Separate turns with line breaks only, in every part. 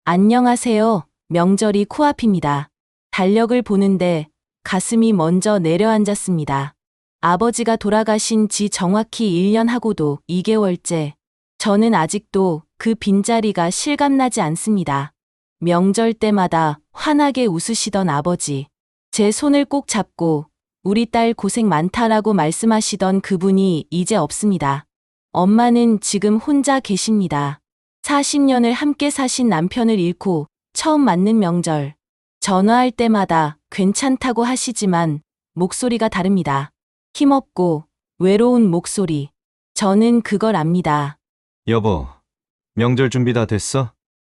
안녕하세요. 명절이 코앞입니다. 달력을 보는데 가슴이 먼저 내려앉았습니다. 아버지가 돌아가신 지 정확히 1년 하고도 2개월째. 저는 아직도 그 빈자리가 실감나지 않습니다. 명절 때마다 환하게 웃으시던 아버지. 제 손을 꼭 잡고 우리 딸 고생 많다라고 말씀하시던 그분이 이제 없습니다. 엄마는 지금 혼자 계십니다. 40년을 함께 사신 남편을 잃고 처음 맞는 명절. 전화할 때마다 괜찮다고 하시지만 목소리가 다릅니다. 힘없고 외로운 목소리. 저는 그걸 압니다.
여보, 명절 준비 다 됐어?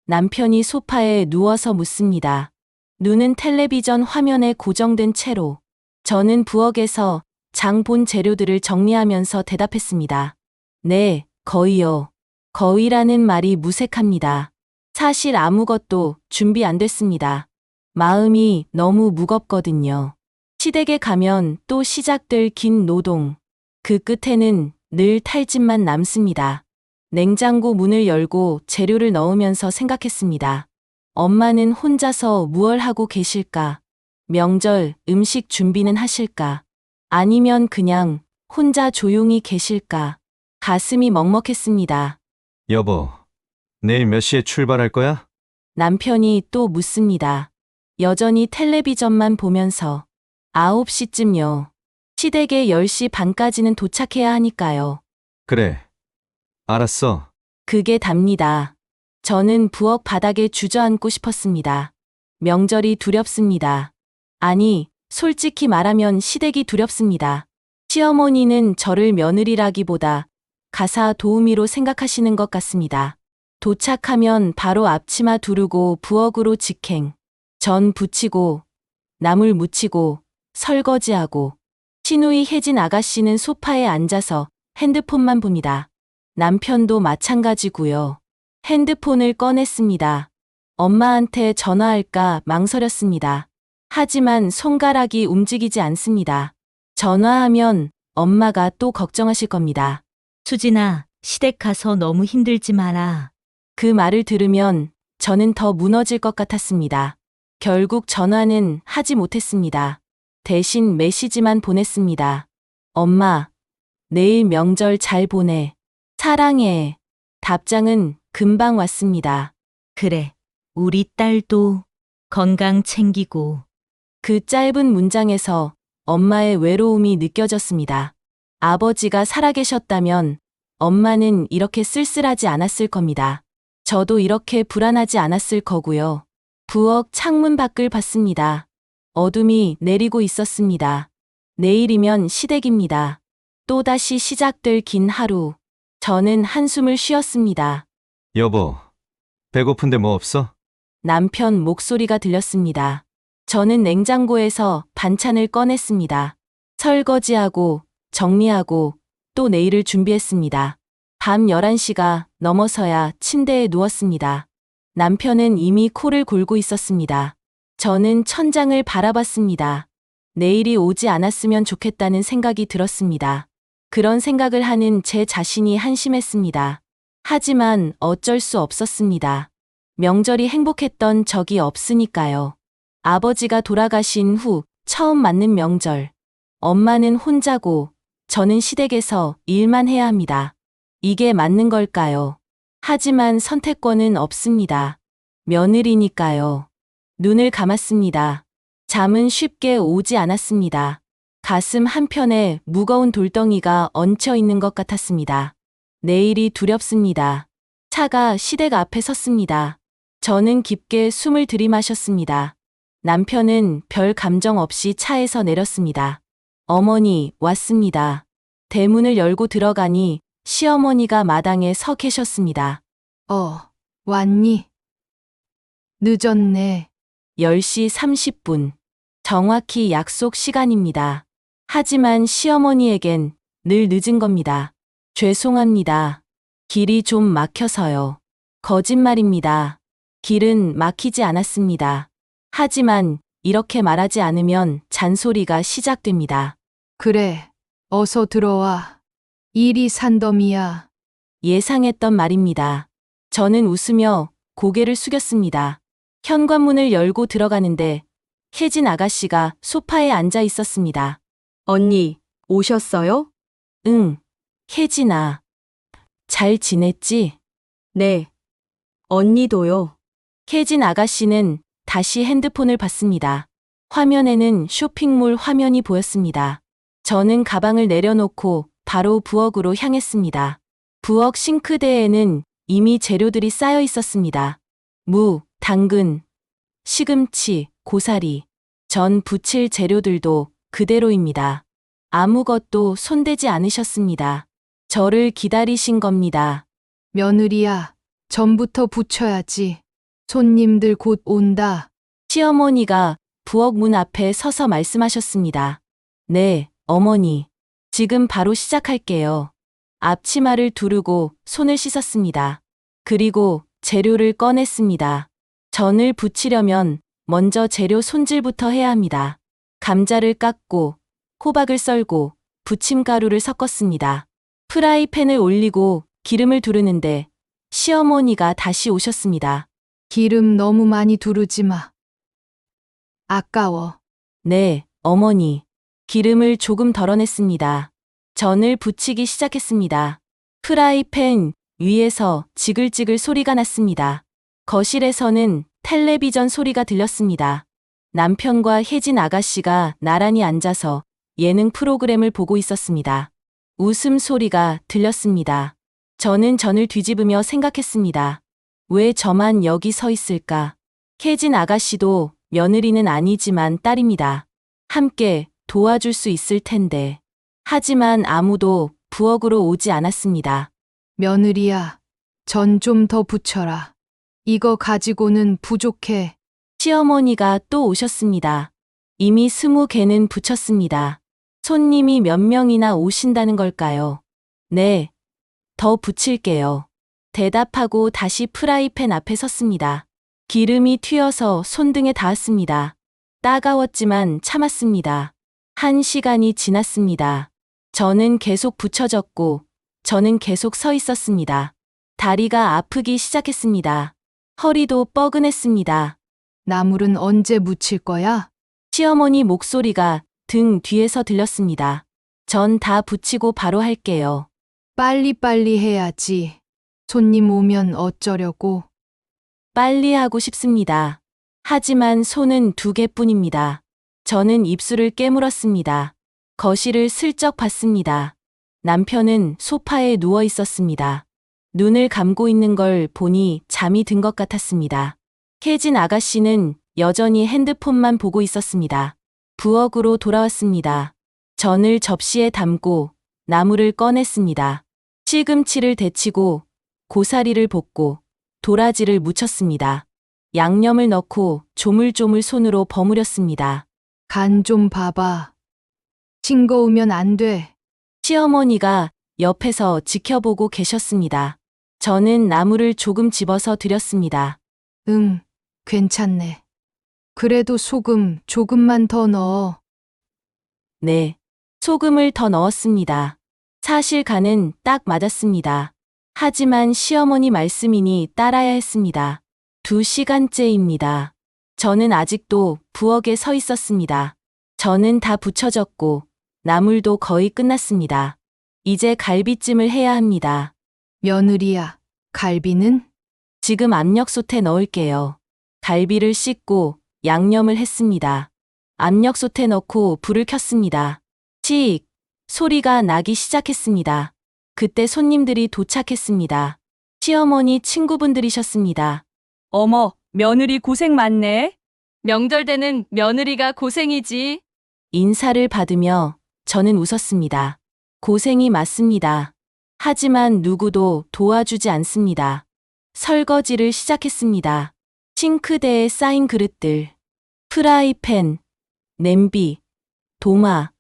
남편이 소파에 누워서 묻습니다. 눈은 텔레비전 화면에 고정된 채로. 저는 부엌에서 장 본 재료들을 정리하면서 대답했습니다. 네, 거의요. 거의라는 말이 무색합니다. 사실 아무것도 준비 안 됐습니다. 마음이 너무 무겁거든요. 시댁에 가면 또 시작될 긴 노동. 그 끝에는 늘 탈진만 남습니다. 냉장고 문을 열고 재료를 넣으면서 생각했습니다. 엄마는 혼자서 무얼 하고 계실까? 명절 음식 준비는 하실까? 아니면 그냥 혼자 조용히 계실까? 가슴이 먹먹했습니다.
여보, 내일 몇 시에 출발할 거야?
남편이 또 묻습니다. 여전히 텔레비전만 보면서 9시쯤요. 시댁에 10시 반까지는 도착해야 하니까요.
그래, 알았어.
그게 답니다. 저는 부엌 바닥에 주저앉고 싶었습니다. 명절이 두렵습니다. 아니, 솔직히 말하면 시댁이 두렵습니다. 시어머니는 저를 며느리라기보다 가사 도우미로 생각하시는 것 같습니다. 도착하면 바로 앞치마 두르고 부엌으로 직행. 전 부치고, 나물 무치고, 설거지하고. 시누이 혜진 아가씨는 소파에 앉아서 핸드폰만 봅니다. 남편도 마찬가지고요. 핸드폰을 꺼냈습니다. 엄마한테 전화할까 망설였습니다. 하지만 손가락이 움직이지 않습니다. 전화하면 엄마가 또 걱정하실 겁니다.
수진아, 시댁 가서 너무 힘들지 마라.
그 말을 들으면 저는 더 무너질 것 같았습니다. 결국 전화는 하지 못했습니다. 대신 메시지만 보냈습니다. 엄마, 내일 명절 잘 보내. 사랑해. 답장은 금방 왔습니다.
그래, 우리 딸도 건강 챙기고.
그 짧은 문장에서 엄마의 외로움이 느껴졌습니다. 아버지가 살아계셨다면 엄마는 이렇게 쓸쓸하지 않았을 겁니다. 저도 이렇게 불안하지 않았을 거고요. 부엌 창문 밖을 봤습니다. 어둠이 내리고 있었습니다. 내일이면 시댁입니다. 또다시 시작될 긴 하루. 저는 한숨을 쉬었습니다.
여보, 배고픈데 뭐 없어?
남편 목소리가 들렸습니다. 저는 냉장고에서 반찬을 꺼냈습니다. 설거지하고 정리하고 또 내일을 준비했습니다. 밤 11시가 넘어서야 침대에 누웠습니다. 남편은 이미 코를 골고 있었습니다. 저는 천장을 바라봤습니다. 내일이 오지 않았으면 좋겠다는 생각이 들었습니다. 그런 생각을 하는 제 자신이 한심했습니다. 하지만 어쩔 수 없었습니다. 명절이 행복했던 적이 없으니까요. 아버지가 돌아가신 후 처음 맞는 명절. 엄마는 혼자고 저는 시댁에서 일만 해야 합니다. 이게 맞는 걸까요? 하지만 선택권은 없습니다. 며느리니까요. 눈을 감았습니다. 잠은 쉽게 오지 않았습니다. 가슴 한편에 무거운 돌덩이가 얹혀 있는 것 같았습니다. 내일이 두렵습니다. 차가 시댁 앞에 섰습니다. 저는 깊게 숨을 들이마셨습니다. 남편은 별 감정 없이 차에서 내렸습니다. 어머니, 왔습니다. 대문을 열고 들어가니 시어머니가 마당에 서 계셨습니다.
왔니? 늦었네.
10시 30분. 정확히 약속 시간입니다. 하지만 시어머니에겐 늘 늦은 겁니다. 죄송합니다. 길이 좀 막혀서요. 거짓말입니다. 길은 막히지 않았습니다. 하지만 이렇게 말하지 않으면 잔소리가 시작됩니다.
그래, 어서 들어와. 일이 산더미야.
예상했던 말입니다. 저는 웃으며 고개를 숙였습니다. 현관문을 열고 들어가는데 혜진 아가씨가 소파에 앉아 있었습니다.
언니, 오셨어요?
응, 혜진아. 잘 지냈지?
네. 언니도요.
혜진 아가씨는 다시 핸드폰을 봤습니다. 화면에는 쇼핑몰 화면이 보였습니다. 저는 가방을 내려놓고 바로 부엌으로 향했습니다. 부엌 싱크대에는 이미 재료들이 쌓여 있었습니다. 무, 당근, 시금치, 고사리, 전 부칠 재료들도 그대로입니다. 아무것도 손대지 않으셨습니다. 저를 기다리신 겁니다.
며느리야, 전부터 붙여야지. 손님들 곧 온다.
시어머니가 부엌 문 앞에 서서 말씀하셨습니다. 네, 어머니. 지금 바로 시작할게요. 앞치마를 두르고 손을 씻었습니다. 그리고 재료를 꺼냈습니다. 전을 부치려면 먼저 재료 손질부터 해야 합니다. 감자를 깎고, 호박을 썰고, 부침가루를 섞었습니다. 프라이팬을 올리고 기름을 두르는데 시어머니가 다시 오셨습니다.
기름 너무 많이 두르지 마. 아까워.
네, 어머니. 기름을 조금 덜어냈습니다. 전을 부치기 시작했습니다. 프라이팬 위에서 지글지글 소리가 났습니다. 거실에서는 텔레비전 소리가 들렸습니다. 남편과 혜진 아가씨가 나란히 앉아서 예능 프로그램을 보고 있었습니다. 웃음소리가 들렸습니다. 저는 전을 뒤집으며 생각했습니다. 왜 저만 여기 서 있을까? 혜진 아가씨도 며느리는 아니지만 딸입니다. 함께 도와줄 수 있을 텐데. 하지만 아무도 부엌으로 오지 않았습니다.
며느리야, 전 좀 더 붙여라. 이거 가지고는 부족해.
시어머니가 또 오셨습니다. 이미 20개는 붙였습니다. 손님이 몇 명이나 오신다는 걸까요? 네, 더 붙일게요. 대답하고 다시 프라이팬 앞에 섰습니다. 기름이 튀어서 손등에 닿았습니다. 따가웠지만 참았습니다. 1시간이 지났습니다. 저는 계속 붙여졌고, 저는 계속 서 있었습니다. 다리가 아프기 시작했습니다. 허리도 뻐근했습니다.
나물은 언제 무칠 거야?
시어머니 목소리가 등 뒤에서 들렸습니다. 전 다 붙이고 바로 할게요.
빨리빨리 해야지. 손님 오면 어쩌려고.
빨리 하고 싶습니다. 하지만 손은 2개뿐입니다. 저는 입술을 깨물었습니다. 거실을 슬쩍 봤습니다. 남편은 소파에 누워 있었습니다. 눈을 감고 있는 걸 보니 잠이 든 것 같았습니다. 혜진 아가씨는 여전히 핸드폰만 보고 있었습니다. 부엌으로 돌아왔습니다. 전을 접시에 담고 나물을 꺼냈습니다. 시금치를 데치고 고사리를 볶고 도라지를 무쳤습니다. 양념을 넣고 조물조물 손으로 버무렸습니다.
간 좀 봐봐. 싱거우면 안 돼.
시어머니가 옆에서 지켜보고 계셨습니다. 저는 나물을 조금 집어서 드렸습니다.
응, 괜찮네. 그래도 소금 조금만 더 넣어.
네. 소금을 더 넣었습니다. 사실 간은 딱 맞았습니다. 하지만 시어머니 말씀이니 따라야 했습니다. 2시간째입니다. 저는 아직도 부엌에 서 있었습니다. 저는 다 붙여졌고 나물도 거의 끝났습니다. 이제 갈비찜을 해야 합니다.
며느리야, 갈비는?
지금 압력솥에 넣을게요. 갈비를 씻고 양념을 했습니다. 압력솥에 넣고 불을 켰습니다. 치익 소리가 나기 시작했습니다. 그때 손님들이 도착했습니다. 시어머니 친구분들이셨습니다.
어머, 며느리 고생 많네.
명절 때는 며느리가 고생이지.
인사를 받으며 저는 웃었습니다. 고생이 맞습니다. 하지만 누구도 도와주지 않습니다. 설거지를 시작했습니다. 싱크대에 쌓인 그릇들, 프라이팬, 냄비, 도마,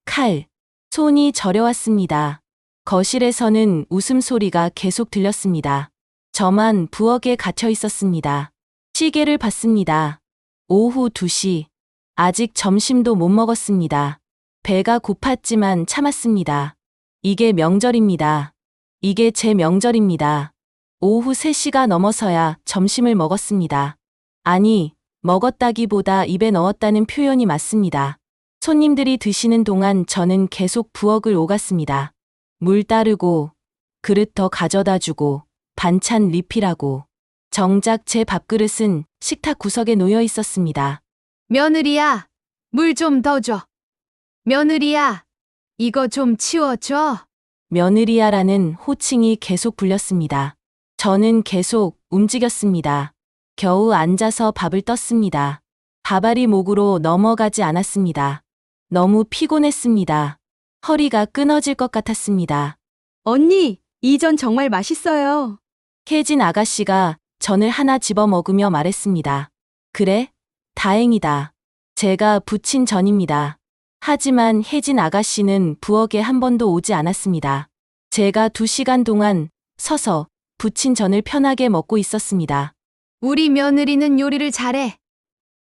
칼, 손이 저려왔습니다. 거실에서는 웃음소리가 계속 들렸습니다. 저만 부엌에 갇혀 있었습니다. 시계를 봤습니다. 오후 2시. 아직 점심도 못 먹었습니다. 배가 고팠지만 참았습니다. 이게 명절입니다. 이게 제 명절입니다. 오후 3시가 넘어서야 점심을 먹었습니다. 아니, 먹었다기보다 입에 넣었다는 표현이 맞습니다. 손님들이 드시는 동안 저는 계속 부엌을 오갔습니다. 물 따르고, 그릇 더 가져다 주고, 반찬 리필하고. 정작 제 밥그릇은 식탁 구석에 놓여 있었습니다.
며느리야, 물 좀 더 줘. 며느리야, 이거 좀 치워줘.
며느리야라는 호칭이 계속 불렸습니다. 저는 계속 움직였습니다. 겨우 앉아서 밥을 떴습니다. 밥알이 목으로 넘어가지 않았습니다. 너무 피곤했습니다. 허리가 끊어질 것 같았습니다.
언니, 이 전 정말 맛있어요.
혜진 아가씨가 전을 하나 집어 먹으며 말했습니다. 그래? 다행이다. 제가 부친 전입니다. 하지만 혜진 아가씨는 부엌에 한 번도 오지 않았습니다. 제가 2시간 동안 서서 부친 전을 편하게 먹고 있었습니다.
우리 며느리는 요리를 잘해.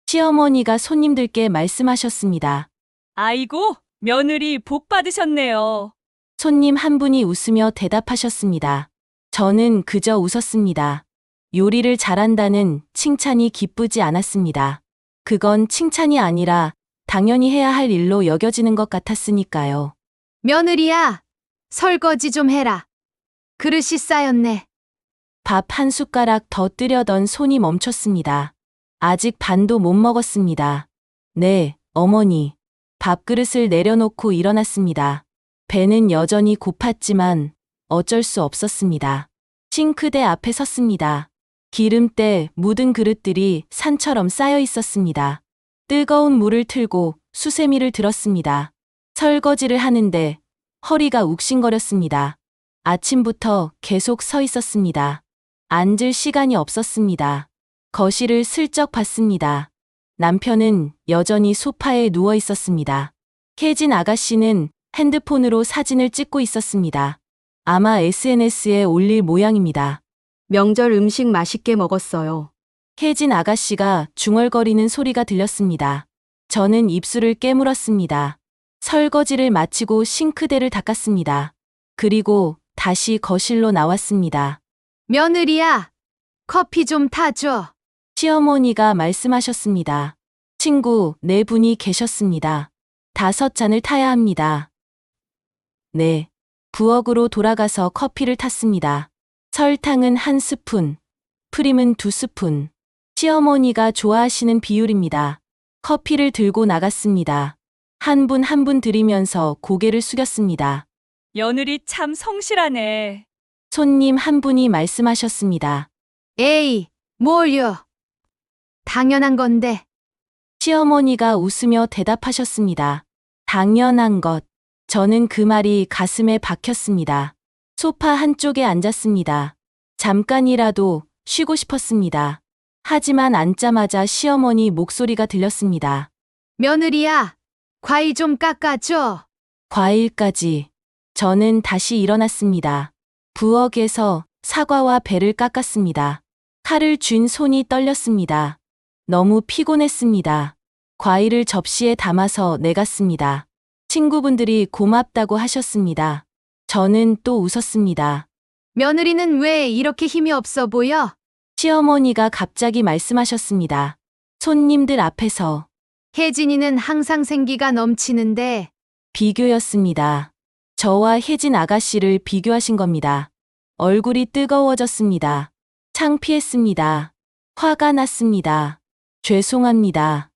시어머니가 손님들께 말씀하셨습니다.
아이고, 며느리 복 받으셨네요.
손님 한 분이 웃으며 대답하셨습니다. 저는 그저 웃었습니다. 요리를 잘한다는 칭찬이 기쁘지 않았습니다. 그건 칭찬이 아니라 당연히 해야 할 일로 여겨지는 것 같았으니까요.
며느리야, 설거지 좀 해라. 그릇이 쌓였네.
밥 한 숟가락 더 뜨려던 손이 멈췄습니다. 아직 반도 못 먹었습니다. 네, 어머니. 밥그릇을 내려놓고 일어났습니다. 배는 여전히 고팠지만 어쩔 수 없었습니다. 싱크대 앞에 섰습니다. 기름때 묻은 그릇들이 산처럼 쌓여 있었습니다. 뜨거운 물을 틀고 수세미를 들었습니다. 설거지를 하는데 허리가 욱신거렸습니다. 아침부터 계속 서 있었습니다. 앉을 시간이 없었습니다. 거실을 슬쩍 봤습니다. 남편은 여전히 소파에 누워 있었습니다. 혜진 아가씨는 핸드폰으로 사진을 찍고 있었습니다. 아마 SNS에 올릴 모양입니다.
명절 음식 맛있게 먹었어요.
혜진 아가씨가 중얼거리는 소리가 들렸습니다. 저는 입술을 깨물었습니다. 설거지를 마치고 싱크대를 닦았습니다. 그리고 다시 거실로 나왔습니다.
며느리야, 커피 좀 타줘.
시어머니가 말씀하셨습니다. 친구 4분이 계셨습니다. 5잔을 타야 합니다. 네. 부엌으로 돌아가서 커피를 탔습니다. 설탕은 1스푼, 프림은 2스푼. 시어머니가 좋아하시는 비율입니다. 커피를 들고 나갔습니다. 한 분 한 분 들이면서 고개를 숙였습니다.
며느리 참 성실하네.
손님 한 분이 말씀하셨습니다.
에이, 뭘요? 당연한 건데.
시어머니가 웃으며 대답하셨습니다. 당연한 것. 저는 그 말이 가슴에 박혔습니다. 소파 한쪽에 앉았습니다. 잠깐이라도 쉬고 싶었습니다. 하지만 앉자마자 시어머니 목소리가 들렸습니다.
며느리야, 과일 좀 깎아줘.
과일까지. 저는 다시 일어났습니다. 부엌에서 사과와 배를 깎았습니다. 칼을 쥔 손이 떨렸습니다. 너무 피곤했습니다. 과일을 접시에 담아서 내갔습니다. 친구분들이 고맙다고 하셨습니다. 저는 또 웃었습니다.
며느리는 왜 이렇게 힘이 없어 보여?
시어머니가 갑자기 말씀하셨습니다. 손님들 앞에서
혜진이는 항상 생기가 넘치는데.
비교였습니다. 저와 혜진 아가씨를 비교하신 겁니다. 얼굴이 뜨거워졌습니다. 창피했습니다. 화가 났습니다. 죄송합니다.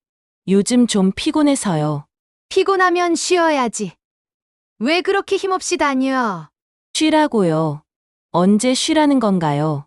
요즘 좀 피곤해서요.
피곤하면 쉬어야지. 왜 그렇게 힘없이 다녀?
쉬라고요. 언제 쉬라는 건가요?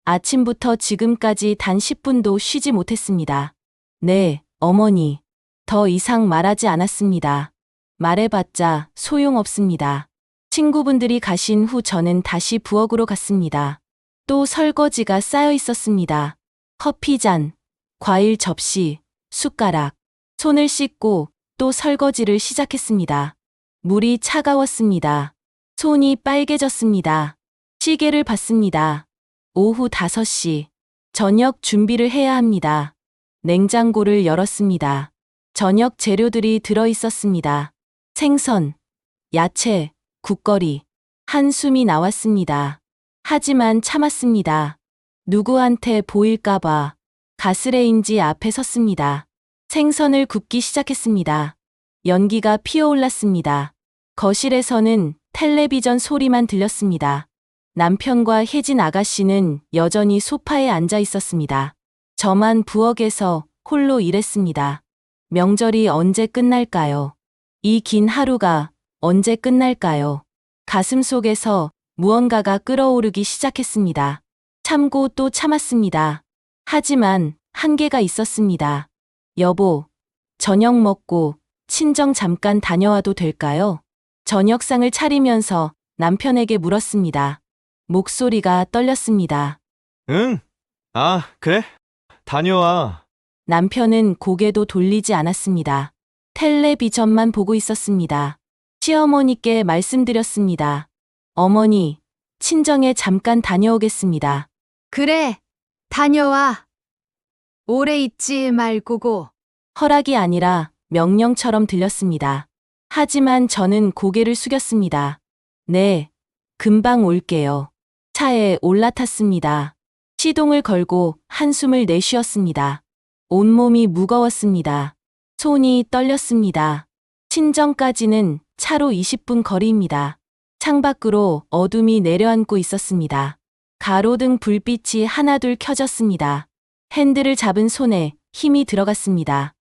아침부터 지금까지 단 10분도 쉬지 못했습니다. 네, 어머니. 더 이상 말하지 않았습니다. 말해봤자 소용없습니다. 친구분들이 가신 후 저는 다시 부엌으로 갔습니다. 또 설거지가 쌓여 있었습니다. 커피잔, 과일 접시, 숟가락. 손을 씻고 또 설거지를 시작했습니다. 물이 차가웠습니다. 손이 빨개졌습니다. 시계를 봤습니다. 오후 5시. 저녁 준비를 해야 합니다. 냉장고를 열었습니다. 저녁 재료들이 들어 있었습니다. 생선, 야채, 국거리. 한숨이 나왔습니다. 하지만 참았습니다. 누구한테 보일까봐 가스레인지 앞에 섰습니다. 생선을 굽기 시작했습니다. 연기가 피어올랐습니다. 거실에서는 텔레비전 소리만 들렸습니다. 남편과 혜진 아가씨는 여전히 소파에 앉아 있었습니다. 저만 부엌에서 홀로 일했습니다. 명절이 언제 끝날까요? 이 긴 하루가 언제 끝날까요? 가슴 속에서 무언가가 끓어오르기 시작했습니다. 참고 또 참았습니다. 하지만 한계가 있었습니다. 여보, 저녁 먹고 친정 잠깐 다녀와도 될까요? 저녁상을 차리면서 남편에게 물었습니다. 목소리가 떨렸습니다.
응. 아, 그래? 다녀와.
남편은 고개도 돌리지 않았습니다. 텔레비전만 보고 있었습니다. 시어머니께 말씀드렸습니다. 어머니, 친정에 잠깐 다녀오겠습니다.
그래, 다녀와. 오래 있지 말고고.
허락이 아니라 명령처럼 들렸습니다. 하지만 저는 고개를 숙였습니다. 네, 금방 올게요. 차에 올라탔습니다. 시동을 걸고 한숨을 내쉬었습니다. 온몸이 무거웠습니다. 손이 떨렸습니다. 친정까지는 차로 20분 거리입니다. 창밖으로 어둠이 내려앉고 있었습니다. 가로등 불빛이 하나둘 켜졌습니다. 핸들을 잡은 손에 힘이 들어갔습니다.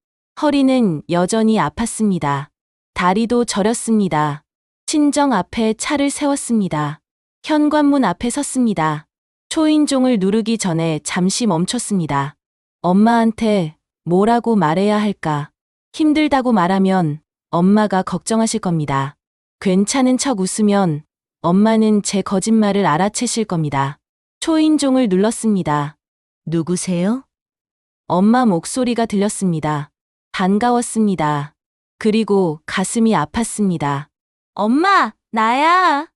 허리는 여전히 아팠습니다. 다리도 저렸습니다. 친정 앞에 차를 세웠습니다. 현관문 앞에 섰습니다. 초인종을 누르기 전에 잠시 멈췄습니다. 엄마한테 뭐라고 말해야 할까? 힘들다고 말하면 엄마가 걱정하실 겁니다. 괜찮은 척 웃으면 엄마는 제 거짓말을 알아채실 겁니다. 초인종을 눌렀습니다.
누구세요?
엄마 목소리가 들렸습니다. 반가웠습니다. 그리고 가슴이 아팠습니다. 엄마, 나야.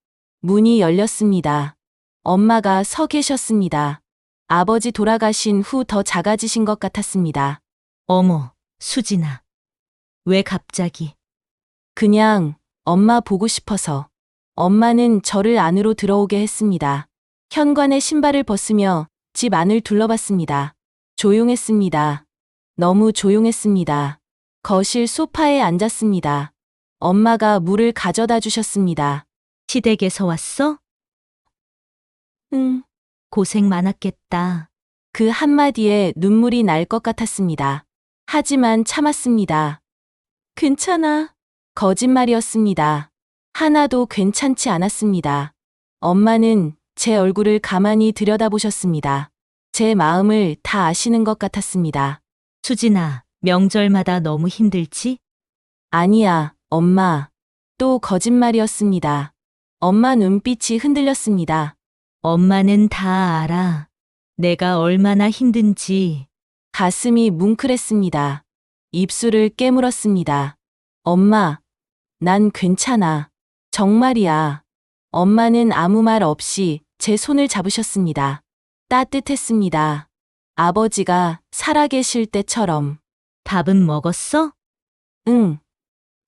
문이 열렸습니다. 엄마가 서 계셨습니다. 아버지 돌아가신 후 더 작아지신 것 같았습니다.
어머, 수진아. 왜 갑자기?
그냥 엄마 보고 싶어서. 엄마는 저를 안으로 들어오게 했습니다. 현관에 신발을 벗으며 집 안을 둘러봤습니다. 조용했습니다. 너무 조용했습니다. 거실 소파에 앉았습니다. 엄마가 물을 가져다 주셨습니다.
시댁에서 왔어?
응.
고생 많았겠다.
그 한마디에 눈물이 날 것 같았습니다. 하지만 참았습니다. 괜찮아. 거짓말이었습니다. 하나도 괜찮지 않았습니다. 엄마는 제 얼굴을 가만히 들여다보셨습니다. 제 마음을 다 아시는 것 같았습니다.
수진아, 명절마다 너무 힘들지?
아니야, 엄마. 또 거짓말이었습니다. 엄마 눈빛이 흔들렸습니다.
엄마는 다 알아. 내가 얼마나 힘든지.
가슴이 뭉클했습니다. 입술을 깨물었습니다. 엄마, 난 괜찮아. 정말이야. 엄마는 아무 말 없이 제 손을 잡으셨습니다. 따뜻했습니다. 아버지가 살아계실 때처럼.
밥은 먹었어?
응.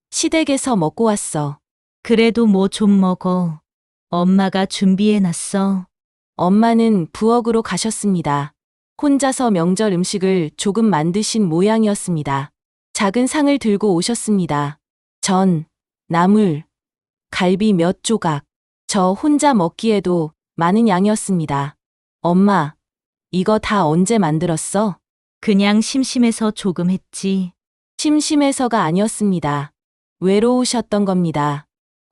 시댁에서 먹고 왔어.
그래도 뭐 좀 먹어. 엄마가 준비해놨어.
엄마는 부엌으로 가셨습니다. 혼자서 명절 음식을 조금 만드신 모양이었습니다. 작은 상을 들고 오셨습니다. 전, 나물, 갈비 몇 조각. 저 혼자 먹기에도 많은 양이었습니다. 엄마, 이거 다 언제 만들었어?
그냥 심심해서 조금 했지.
심심해서가 아니었습니다. 외로우셨던 겁니다.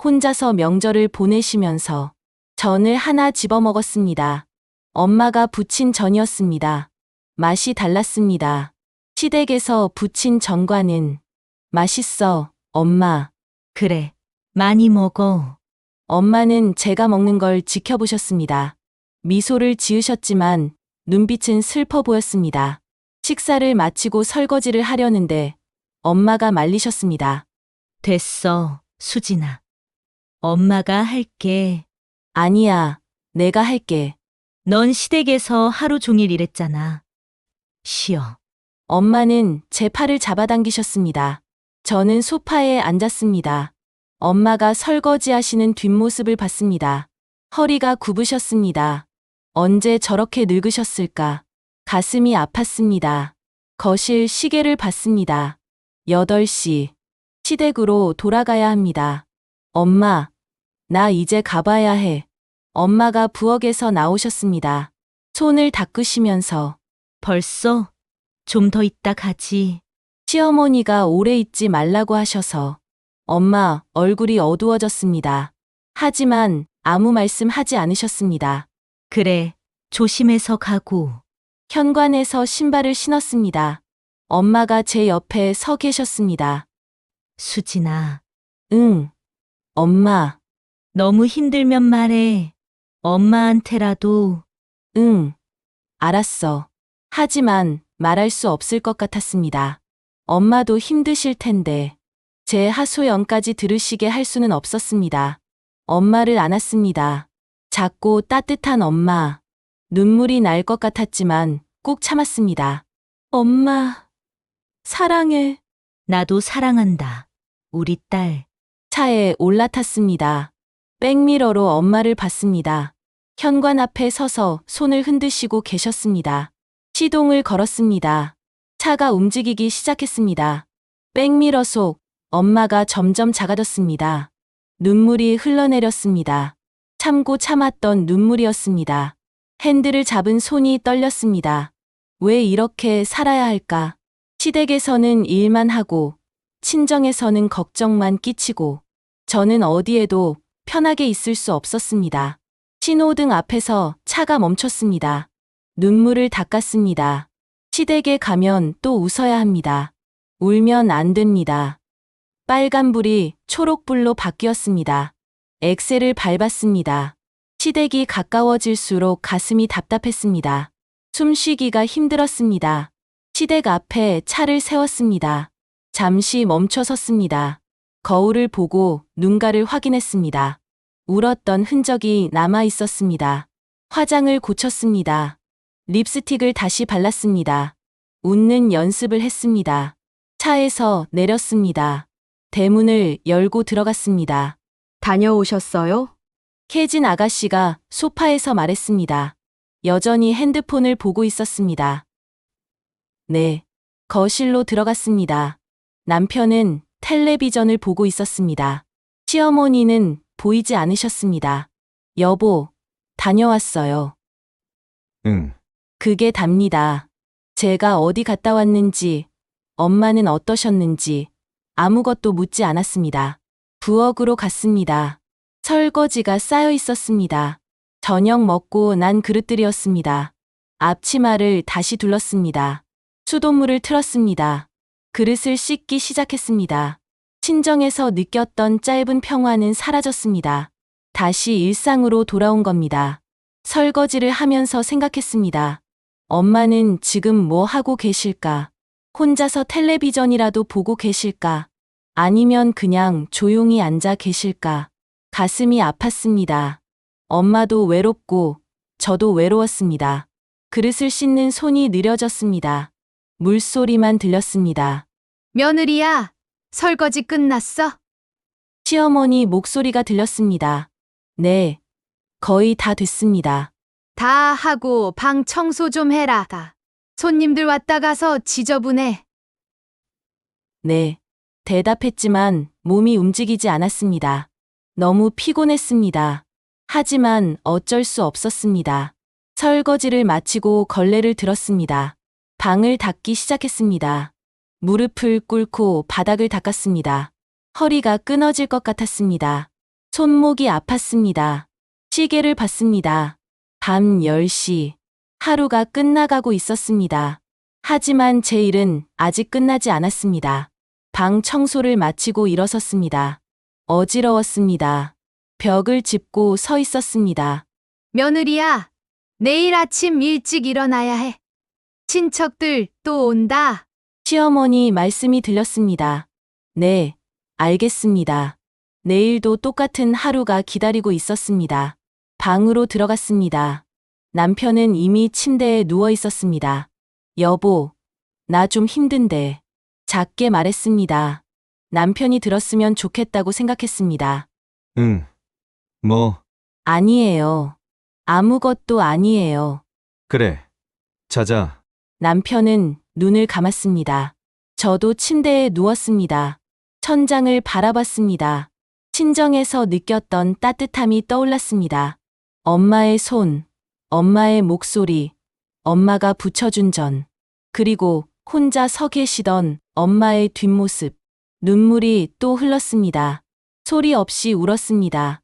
혼자서 명절을 보내시면서 전을 하나 집어 먹었습니다. 엄마가 부친 전이었습니다. 맛이 달랐습니다. 시댁에서 부친 전과는 맛있어, 엄마.
그래, 많이 먹어.
엄마는 제가 먹는 걸 지켜보셨습니다. 미소를 지으셨지만 눈빛은 슬퍼 보였습니다. 식사를 마치고 설거지를 하려는데 엄마가 말리셨습니다.
됐어, 수진아. 엄마가 할게.
아니야, 내가 할게.
넌 시댁에서 하루 종일 일했잖아. 쉬어.
엄마는 제 팔을 잡아당기셨습니다. 저는 소파에 앉았습니다. 엄마가 설거지하시는 뒷모습을 봤습니다. 허리가 굽으셨습니다. 언제 저렇게 늙으셨을까? 가슴이 아팠습니다. 거실 시계를 봤습니다. 8시. 시댁으로 돌아가야 합니다. 엄마, 나 이제 가봐야 해. 엄마가 부엌에서 나오셨습니다. 손을 닦으시면서
벌써? 좀 더 있다 가지.
시어머니가 오래 있지 말라고 하셔서 엄마 얼굴이 어두워졌습니다. 하지만 아무 말씀 하지 않으셨습니다.
그래, 조심해서 가고.
현관에서 신발을 신었습니다. 엄마가 제 옆에 서 계셨습니다.
수진아,
응, 엄마,
너무 힘들면 말해. 엄마한테라도.
응, 알았어. 하지만 말할 수 없을 것 같았습니다. 엄마도 힘드실 텐데 제 하소연까지 들으시게 할 수는 없었습니다. 엄마를 안았습니다. 작고 따뜻한 엄마. 눈물이 날 것 같았지만 꾹 참았습니다. 엄마, 사랑해.
나도 사랑한다. 우리 딸.
차에 올라탔습니다. 백미러로 엄마를 봤습니다. 현관 앞에 서서 손을 흔드시고 계셨습니다. 시동을 걸었습니다. 차가 움직이기 시작했습니다. 백미러 속 엄마가 점점 작아졌습니다. 눈물이 흘러내렸습니다. 참고 참았던 눈물이었습니다. 핸들을 잡은 손이 떨렸습니다. 왜 이렇게 살아야 할까? 시댁에서는 일만 하고 친정에서는 걱정만 끼치고 저는 어디에도 편하게 있을 수 없었습니다. 신호등 앞에서 차가 멈췄습니다. 눈물을 닦았습니다. 시댁에 가면 또 웃어야 합니다. 울면 안 됩니다. 빨간불이 초록불로 바뀌었습니다. 엑셀을 밟았습니다. 시댁이 가까워질수록 가슴이 답답했습니다. 숨쉬기가 힘들었습니다. 시댁 앞에 차를 세웠습니다. 잠시 멈춰 섰습니다. 거울을 보고 눈가를 확인했습니다. 울었던 흔적이 남아 있었습니다. 화장을 고쳤습니다. 립스틱을 다시 발랐습니다. 웃는 연습을 했습니다. 차에서 내렸습니다. 대문을 열고 들어갔습니다.
다녀오셨어요?
캐진 아가씨가 소파에서 말했습니다. 여전히 핸드폰을 보고 있었습니다. 네. 거실로 들어갔습니다. 남편은 텔레비전을 보고 있었습니다. 시어머니는 보이지 않으셨습니다. 여보, 다녀왔어요.
응.
그게 답니다. 제가 어디 갔다 왔는지, 엄마는 어떠셨는지 아무것도 묻지 않았습니다. 부엌으로 갔습니다. 설거지가 쌓여 있었습니다. 저녁 먹고 난 그릇들이었습니다. 앞치마를 다시 둘렀습니다. 수돗물을 틀었습니다. 그릇을 씻기 시작했습니다. 친정에서 느꼈던 짧은 평화는 사라졌습니다. 다시 일상으로 돌아온 겁니다. 설거지를 하면서 생각했습니다. 엄마는 지금 뭐 하고 계실까? 혼자서 텔레비전이라도 보고 계실까? 아니면 그냥 조용히 앉아 계실까? 가슴이 아팠습니다. 엄마도 외롭고 저도 외로웠습니다. 그릇을 씻는 손이 느려졌습니다. 물소리만 들렸습니다.
며느리야, 설거지 끝났어?
시어머니 목소리가 들렸습니다. 네, 거의 다 됐습니다.
다 하고 방 청소 좀 해라. 손님들 왔다 가서 지저분해.
네, 대답했지만 몸이 움직이지 않았습니다. 너무 피곤했습니다. 하지만 어쩔 수 없었습니다. 설거지를 마치고 걸레를 들었습니다. 방을 닦기 시작했습니다. 무릎을 꿇고 바닥을 닦았습니다. 허리가 끊어질 것 같았습니다. 손목이 아팠습니다. 시계를 봤습니다. 밤 10시. 하루가 끝나가고 있었습니다. 하지만 제 일은 아직 끝나지 않았습니다. 방 청소를 마치고 일어섰습니다. 어지러웠습니다. 벽을 짚고 서 있었습니다.
며느리야, 내일 아침 일찍 일어나야 해. 친척들 또 온다.
시어머니 말씀이 들렸습니다. 네, 알겠습니다. 내일도 똑같은 하루가 기다리고 있었습니다. 방으로 들어갔습니다. 남편은 이미 침대에 누워 있었습니다. 여보, 나 좀 힘든데. 작게 말했습니다. 남편이 들었으면 좋겠다고 생각했습니다.
응. 뭐,
아니에요. 아무것도 아니에요.
그래. 자자.
남편은 눈을 감았습니다. 저도 침대에 누웠습니다. 천장을 바라봤습니다. 친정에서 느꼈던 따뜻함이 떠올랐습니다. 엄마의 손, 엄마의 목소리, 엄마가 붙여준 전, 그리고 혼자 서 계시던 엄마의 뒷모습. 눈물이 또 흘렀습니다. 소리 없이 울었습니다.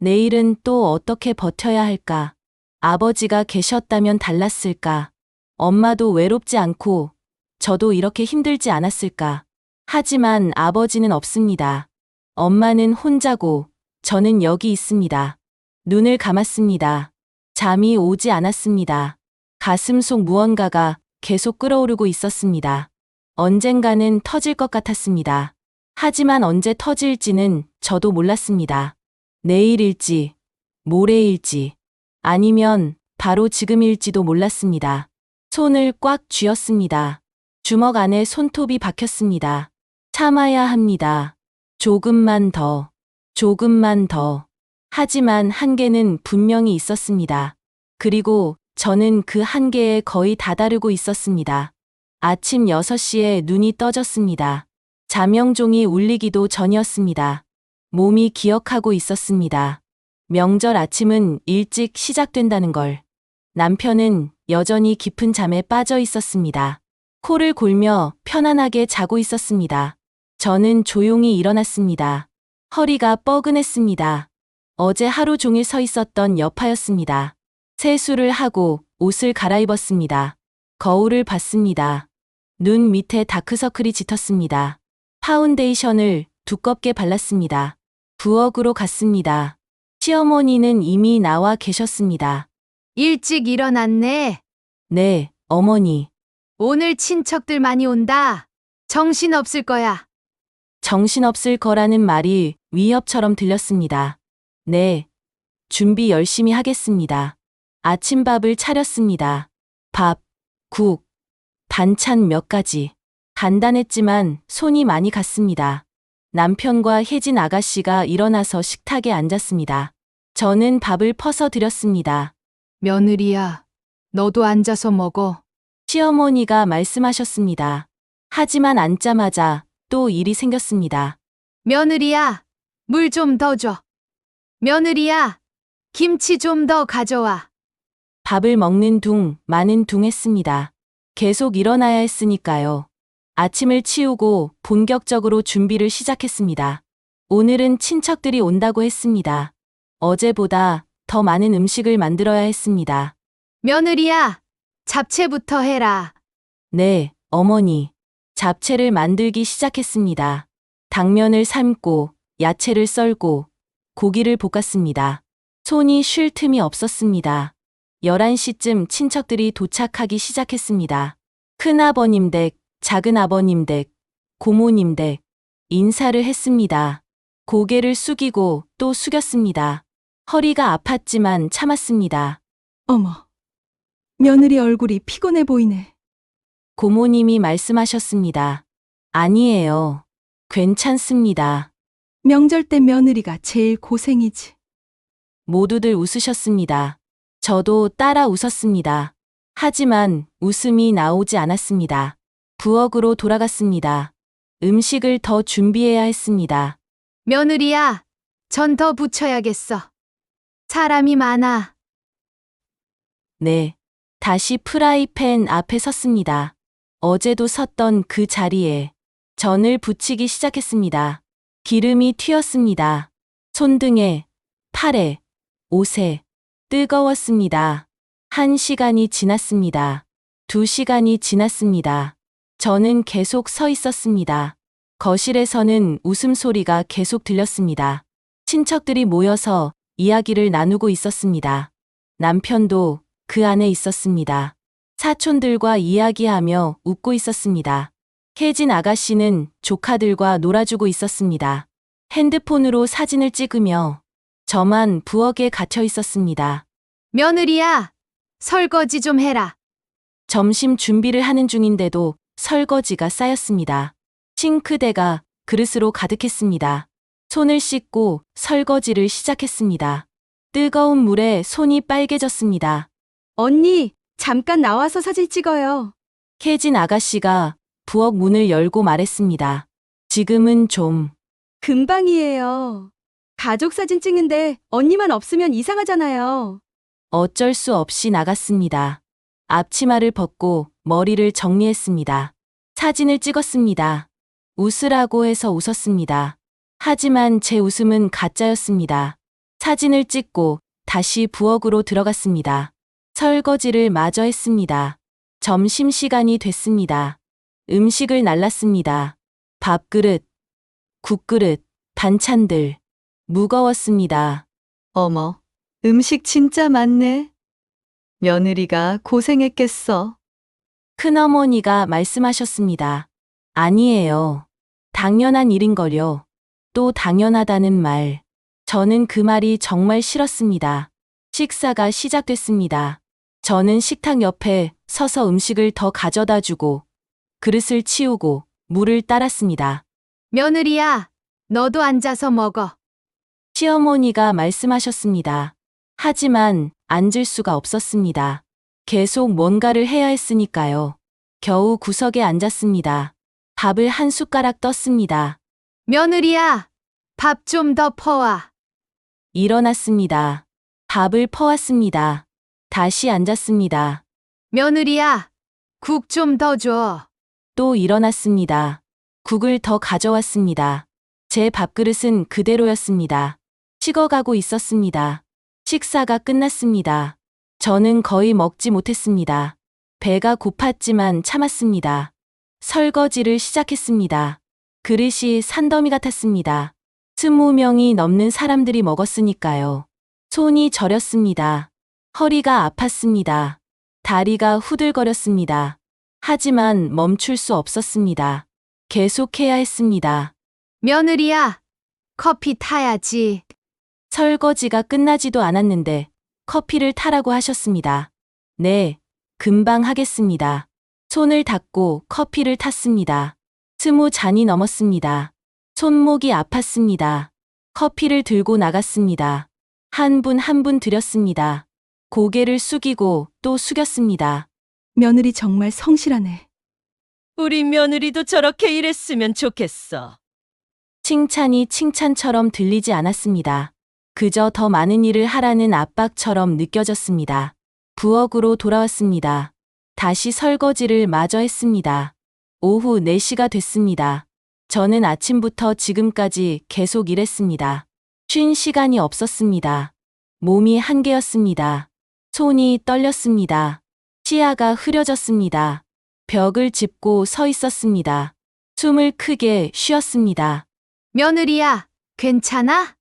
내일은 또 어떻게 버텨야 할까? 아버지가 계셨다면 달랐을까? 엄마도 외롭지 않고 저도 이렇게 힘들지 않았을까? 하지만 아버지는 없습니다. 엄마는 혼자고 저는 여기 있습니다. 눈을 감았습니다. 잠이 오지 않았습니다. 가슴 속 무언가가 계속 끓어오르고 있었습니다. 언젠가는 터질 것 같았습니다. 하지만 언제 터질지는 저도 몰랐습니다. 내일일지, 모레일지, 아니면 바로 지금일지도 몰랐습니다. 손을 꽉 쥐었습니다. 주먹 안에 손톱이 박혔습니다. 참아야 합니다. 조금만 더, 조금만 더. 하지만 한계는 분명히 있었습니다. 그리고 저는 그 한계에 거의 다다르고 있었습니다. 아침 6시에 눈이 떠졌습니다. 자명종이 울리기도 전이었습니다. 몸이 기억하고 있었습니다. 명절 아침은 일찍 시작된다는 걸. 남편은 여전히 깊은 잠에 빠져 있었습니다. 코를 골며 편안하게 자고 있었습니다. 저는 조용히 일어났습니다. 허리가 뻐근했습니다. 어제 하루 종일 서 있었던 여파였습니다. 세수를 하고 옷을 갈아입었습니다. 거울을 봤습니다. 눈 밑에 다크서클이 짙었습니다. 파운데이션을 두껍게 발랐습니다. 부엌으로 갔습니다. 시어머니는 이미 나와 계셨습니다.
일찍 일어났네.
네, 어머니.
오늘 친척들 많이 온다. 정신 없을 거야.
정신없을 거라는 말이 위협처럼 들렸습니다. 네, 준비 열심히 하겠습니다. 아침밥을 차렸습니다. 밥, 국, 반찬 몇 가지. 간단했지만 손이 많이 갔습니다. 남편과 혜진 아가씨가 일어나서 식탁에 앉았습니다. 저는 밥을 퍼서 드렸습니다.
며느리야, 너도 앉아서 먹어.
시어머니가 말씀하셨습니다. 하지만 앉자마자 또 일이 생겼습니다.
며느리야, 물 좀 더 줘. 며느리야, 김치 좀 더 가져와.
밥을 먹는 둥, 마는 둥 했습니다. 계속 일어나야 했으니까요. 아침을 치우고 본격적으로 준비를 시작했습니다. 오늘은 친척들이 온다고 했습니다. 어제보다 더 많은 음식을 만들어야 했습니다.
며느리야, 잡채부터 해라.
네, 어머니. 잡채를 만들기 시작했습니다. 당면을 삶고, 야채를 썰고, 고기를 볶았습니다. 손이 쉴 틈이 없었습니다. 11시쯤 친척들이 도착하기 시작했습니다. 큰아버님 댁, 작은아버님 댁, 고모님 댁, 인사를 했습니다. 고개를 숙이고 또 숙였습니다. 허리가 아팠지만 참았습니다.
어머, 며느리 얼굴이 피곤해 보이네.
고모님이 말씀하셨습니다. 아니에요. 괜찮습니다.
명절 때 며느리가 제일 고생이지.
모두들 웃으셨습니다. 저도 따라 웃었습니다. 하지만 웃음이 나오지 않았습니다. 부엌으로 돌아갔습니다. 음식을 더 준비해야 했습니다.
며느리야, 전 더 붙여야겠어. 사람이 많아.
네. 다시 프라이팬 앞에 섰습니다. 어제도 섰던 그 자리에 전을 붙이기 시작했습니다. 기름이 튀었습니다. 손등에, 팔에, 옷에 뜨거웠습니다. 1시간이 지났습니다. 2시간이 지났습니다. 저는 계속 서 있었습니다. 거실에서는 웃음소리가 계속 들렸습니다. 친척들이 모여서 이야기를 나누고 있었습니다. 남편도 그 안에 있었습니다. 사촌들과 이야기하며 웃고 있었습니다. 혜진 아가씨는 조카들과 놀아주고 있었습니다. 핸드폰으로 사진을 찍으며 저만 부엌에 갇혀 있었습니다.
며느리야, 설거지 좀 해라.
점심 준비를 하는 중인데도 설거지가 쌓였습니다. 싱크대가 그릇으로 가득했습니다. 손을 씻고 설거지를 시작했습니다. 뜨거운 물에 손이 빨개졌습니다.
언니, 잠깐 나와서 사진 찍어요.
혜진 아가씨가 부엌 문을 열고 말했습니다. 지금은 좀
금방이에요. 가족 사진 찍는데 언니만 없으면 이상하잖아요.
어쩔 수 없이 나갔습니다. 앞치마를 벗고 머리를 정리했습니다. 사진을 찍었습니다. 웃으라고 해서 웃었습니다. 하지만 제 웃음은 가짜였습니다. 사진을 찍고 다시 부엌으로 들어갔습니다. 설거지를 마저 했습니다. 점심시간이 됐습니다. 음식을 날랐습니다. 밥그릇, 국그릇, 반찬들. 무거웠습니다.
어머, 음식 진짜 많네. 며느리가 고생했겠어.
큰어머니가 말씀하셨습니다. 아니에요. 당연한 일인걸요. 또 당연하다는 말. 저는 그 말이 정말 싫었습니다. 식사가 시작됐습니다. 저는 식탁 옆에 서서 음식을 더 가져다 주고 그릇을 치우고 물을 따랐습니다.
며느리야, 너도 앉아서 먹어.
시어머니가 말씀하셨습니다. 하지만 앉을 수가 없었습니다. 계속 뭔가를 해야 했으니까요. 겨우 구석에 앉았습니다. 밥을 한 숟가락 떴습니다.
며느리야, 밥 좀 더 퍼와.
일어났습니다. 밥을 퍼왔습니다. 다시 앉았습니다.
며느리야, 국 좀 더 줘.
또 일어났습니다. 국을 더 가져왔습니다. 제 밥그릇은 그대로였습니다. 식어가고 있었습니다. 식사가 끝났습니다. 저는 거의 먹지 못했습니다. 배가 고팠지만 참았습니다. 설거지를 시작했습니다. 그릇이 산더미 같았습니다. 20명이 넘는 사람들이 먹었으니까요. 손이 저렸습니다. 허리가 아팠습니다. 다리가 후들거렸습니다. 하지만 멈출 수 없었습니다. 계속해야 했습니다.
며느리야, 커피 타야지.
설거지가 끝나지도 않았는데 커피를 타라고 하셨습니다. 네, 금방 하겠습니다. 손을 닦고 커피를 탔습니다. 20잔이 넘었습니다. 손목이 아팠습니다. 커피를 들고 나갔습니다. 한 분 한 분 드렸습니다. 고개를 숙이고 또 숙였습니다.
며느리 정말 성실하네.
우리 며느리도 저렇게 일했으면 좋겠어.
칭찬이 칭찬처럼 들리지 않았습니다. 그저 더 많은 일을 하라는 압박처럼 느껴졌습니다. 부엌으로 돌아왔습니다. 다시 설거지를 마저 했습니다. 오후 4시가 됐습니다. 저는 아침부터 지금까지 계속 일했습니다. 쉰 시간이 없었습니다. 몸이 한계였습니다. 손이 떨렸습니다. 시야가 흐려졌습니다. 벽을 짚고 서 있었습니다. 숨을 크게 쉬었습니다.
며느리야, 괜찮아?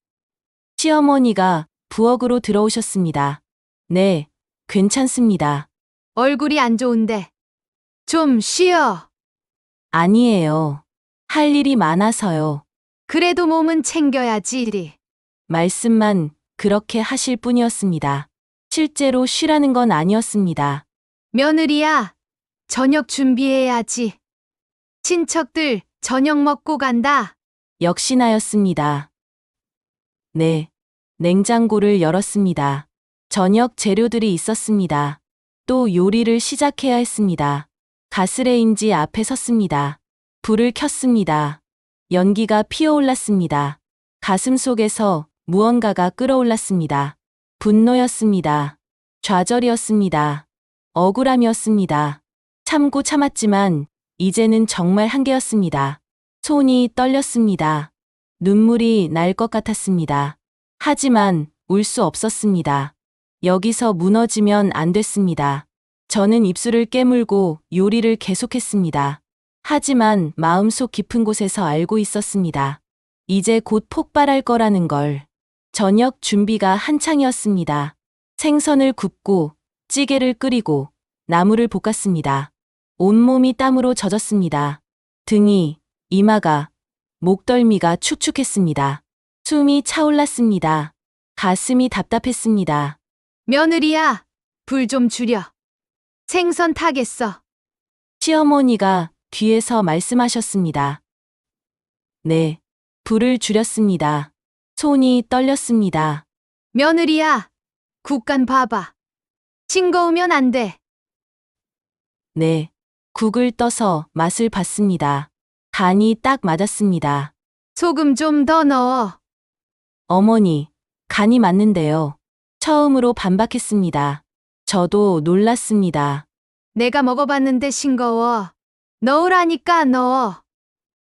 시어머니가 부엌으로 들어오셨습니다. 네, 괜찮습니다.
얼굴이 안 좋은데. 좀 쉬어.
아니에요. 할 일이 많아서요.
그래도 몸은 챙겨야지.
말씀만 그렇게 하실 뿐이었습니다. 실제로 쉬라는 건 아니었습니다.
며느리야, 저녁 준비해야지. 친척들 저녁 먹고 간다.
역시나였습니다. 네, 냉장고를 열었습니다. 저녁 재료들이 있었습니다. 또 요리를 시작해야 했습니다. 가스레인지 앞에 섰습니다. 불을 켰습니다. 연기가 피어올랐습니다. 가슴 속에서 무언가가 끓어올랐습니다. 분노였습니다. 좌절이었습니다. 억울함이었습니다. 참고 참았지만 이제는 정말 한계였습니다. 손이 떨렸습니다. 눈물이 날 것 같았습니다. 하지만 울 수 없었습니다. 여기서 무너지면 안 됐습니다. 저는 입술을 깨물고 요리를 계속했습니다. 하지만 마음속 깊은 곳에서 알고 있었습니다. 이제 곧 폭발할 거라는 걸. 저녁 준비가 한창이었습니다. 생선을 굽고 찌개를 끓이고 나물을 볶았습니다. 온몸이 땀으로 젖었습니다. 등이, 이마가, 목덜미가 축축했습니다. 숨이 차올랐습니다. 가슴이 답답했습니다.
며느리야, 불 좀 줄여. 생선 타겠어.
시어머니가 뒤에서 말씀하셨습니다. 네, 불을 줄였습니다. 손이 떨렸습니다.
며느리야, 국간 봐봐. 싱거우면 안 돼.
네. 국을 떠서 맛을 봤습니다. 간이 딱 맞았습니다.
소금 좀 더 넣어.
어머니, 간이 맞는데요. 처음으로 반박했습니다. 저도 놀랐습니다.
내가 먹어봤는데 싱거워. 넣으라니까 넣어.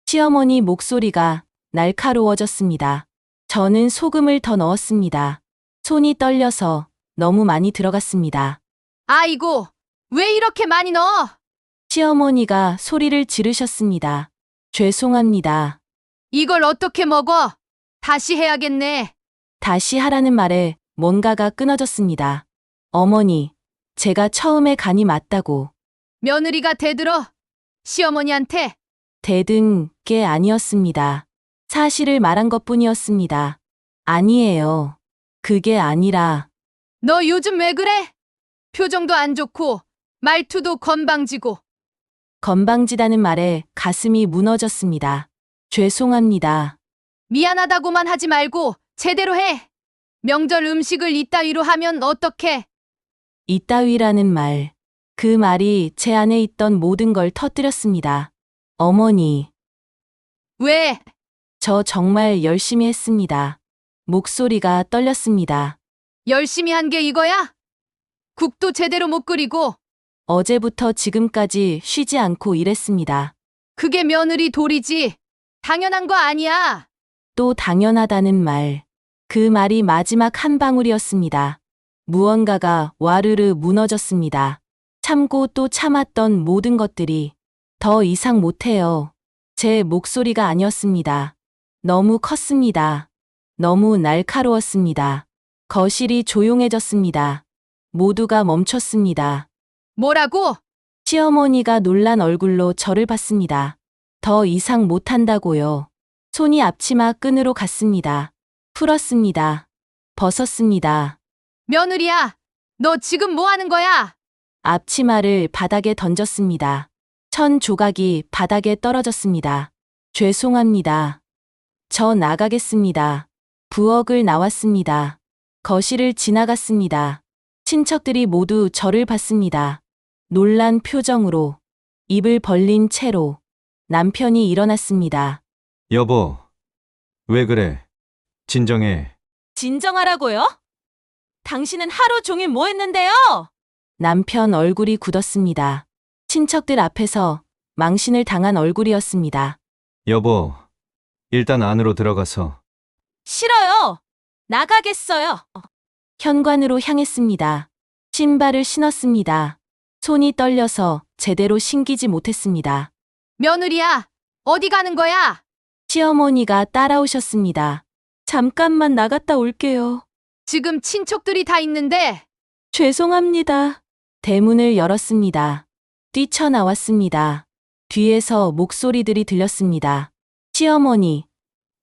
시어머니 목소리가 날카로워졌습니다. 저는 소금을 더 넣었습니다. 손이 떨려서 너무 많이 들어갔습니다.
아이고, 왜 이렇게 많이 넣어?
시어머니가 소리를 지르셨습니다. 죄송합니다.
이걸 어떻게 먹어? 다시 해야겠네.
다시 하라는 말에 뭔가가 끊어졌습니다. 어머니, 제가 처음에 간이 맞다고
며느리가 대들어. 시어머니한테.
대든 게 아니었습니다. 사실을 말한 것뿐이었습니다. 아니에요. 그게 아니라
너 요즘 왜 그래? 표정도 안 좋고 말투도 건방지고.
건방지다는 말에 가슴이 무너졌습니다. 죄송합니다.
미안하다고만 하지 말고 제대로 해. 명절 음식을 이따위로 하면 어떡해?
이따위라는 말. 그 말이 제 안에 있던 모든 걸 터뜨렸습니다. 어머니,
왜?
저 정말 열심히 했습니다. 목소리가 떨렸습니다.
열심히 한 게 이거야? 국도 제대로 못 끓이고.
어제부터 지금까지 쉬지 않고 일했습니다.
그게 며느리 도리지. 당연한 거 아니야.
또 당연하다는 말. 그 말이 마지막 한 방울이었습니다. 무언가가 와르르 무너졌습니다. 참고 또 참았던 모든 것들이 더 이상 못해요. 제 목소리가 아니었습니다. 너무 컸습니다. 너무 날카로웠습니다. 거실이 조용해졌습니다. 모두가 멈췄습니다.
뭐라고?
시어머니가 놀란 얼굴로 저를 봤습니다. 더 이상 못한다고요. 손이 앞치마 끈으로 갔습니다. 풀었습니다. 벗었습니다.
며느리야, 너 지금 뭐 하는 거야?
앞치마를 바닥에 던졌습니다. 천 조각이 바닥에 떨어졌습니다. 죄송합니다. 저 나가겠습니다. 부엌을 나왔습니다. 거실을 지나갔습니다. 친척들이 모두 저를 봤습니다. 놀란 표정으로, 입을 벌린 채로 남편이 일어났습니다.
여보, 왜 그래? 진정해.
진정하라고요? 당신은 하루 종일 뭐 했는데요? 남편 얼굴이 굳었습니다. 친척들 앞에서 망신을 당한 얼굴이었습니다.
여보, 일단 안으로 들어가서.
싫어요. 나가겠어요. 현관으로 향했습니다. 신발을 신었습니다. 손이 떨려서 제대로 신기지 못했습니다.
며느리야, 어디 가는 거야?
시어머니가 따라오셨습니다. 잠깐만 나갔다 올게요.
지금 친척들이 다 있는데.
죄송합니다. 대문을 열었습니다. 뛰쳐나왔습니다. 뒤에서 목소리들이 들렸습니다. 시어머니,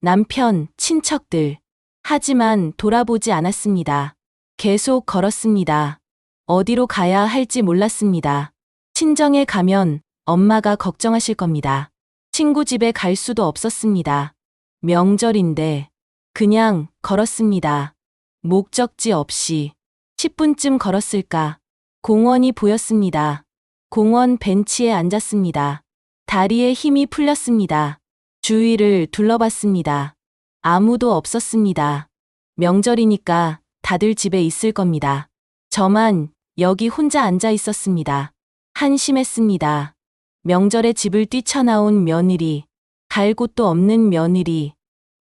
남편, 친척들. 하지만 돌아보지 않았습니다. 계속 걸었습니다. 어디로 가야 할지 몰랐습니다. 친정에 가면 엄마가 걱정하실 겁니다. 친구 집에 갈 수도 없었습니다. 명절인데 그냥 걸었습니다. 목적지 없이 10분쯤 걸었을까. 공원이 보였습니다. 공원 벤치에 앉았습니다. 다리에 힘이 풀렸습니다. 주위를 둘러봤습니다. 아무도 없었습니다. 명절이니까 다들 집에 있을 겁니다. 저만 여기 혼자 앉아 있었습니다. 한심했습니다. 명절에 집을 뛰쳐나온 며느리, 갈 곳도 없는 며느리,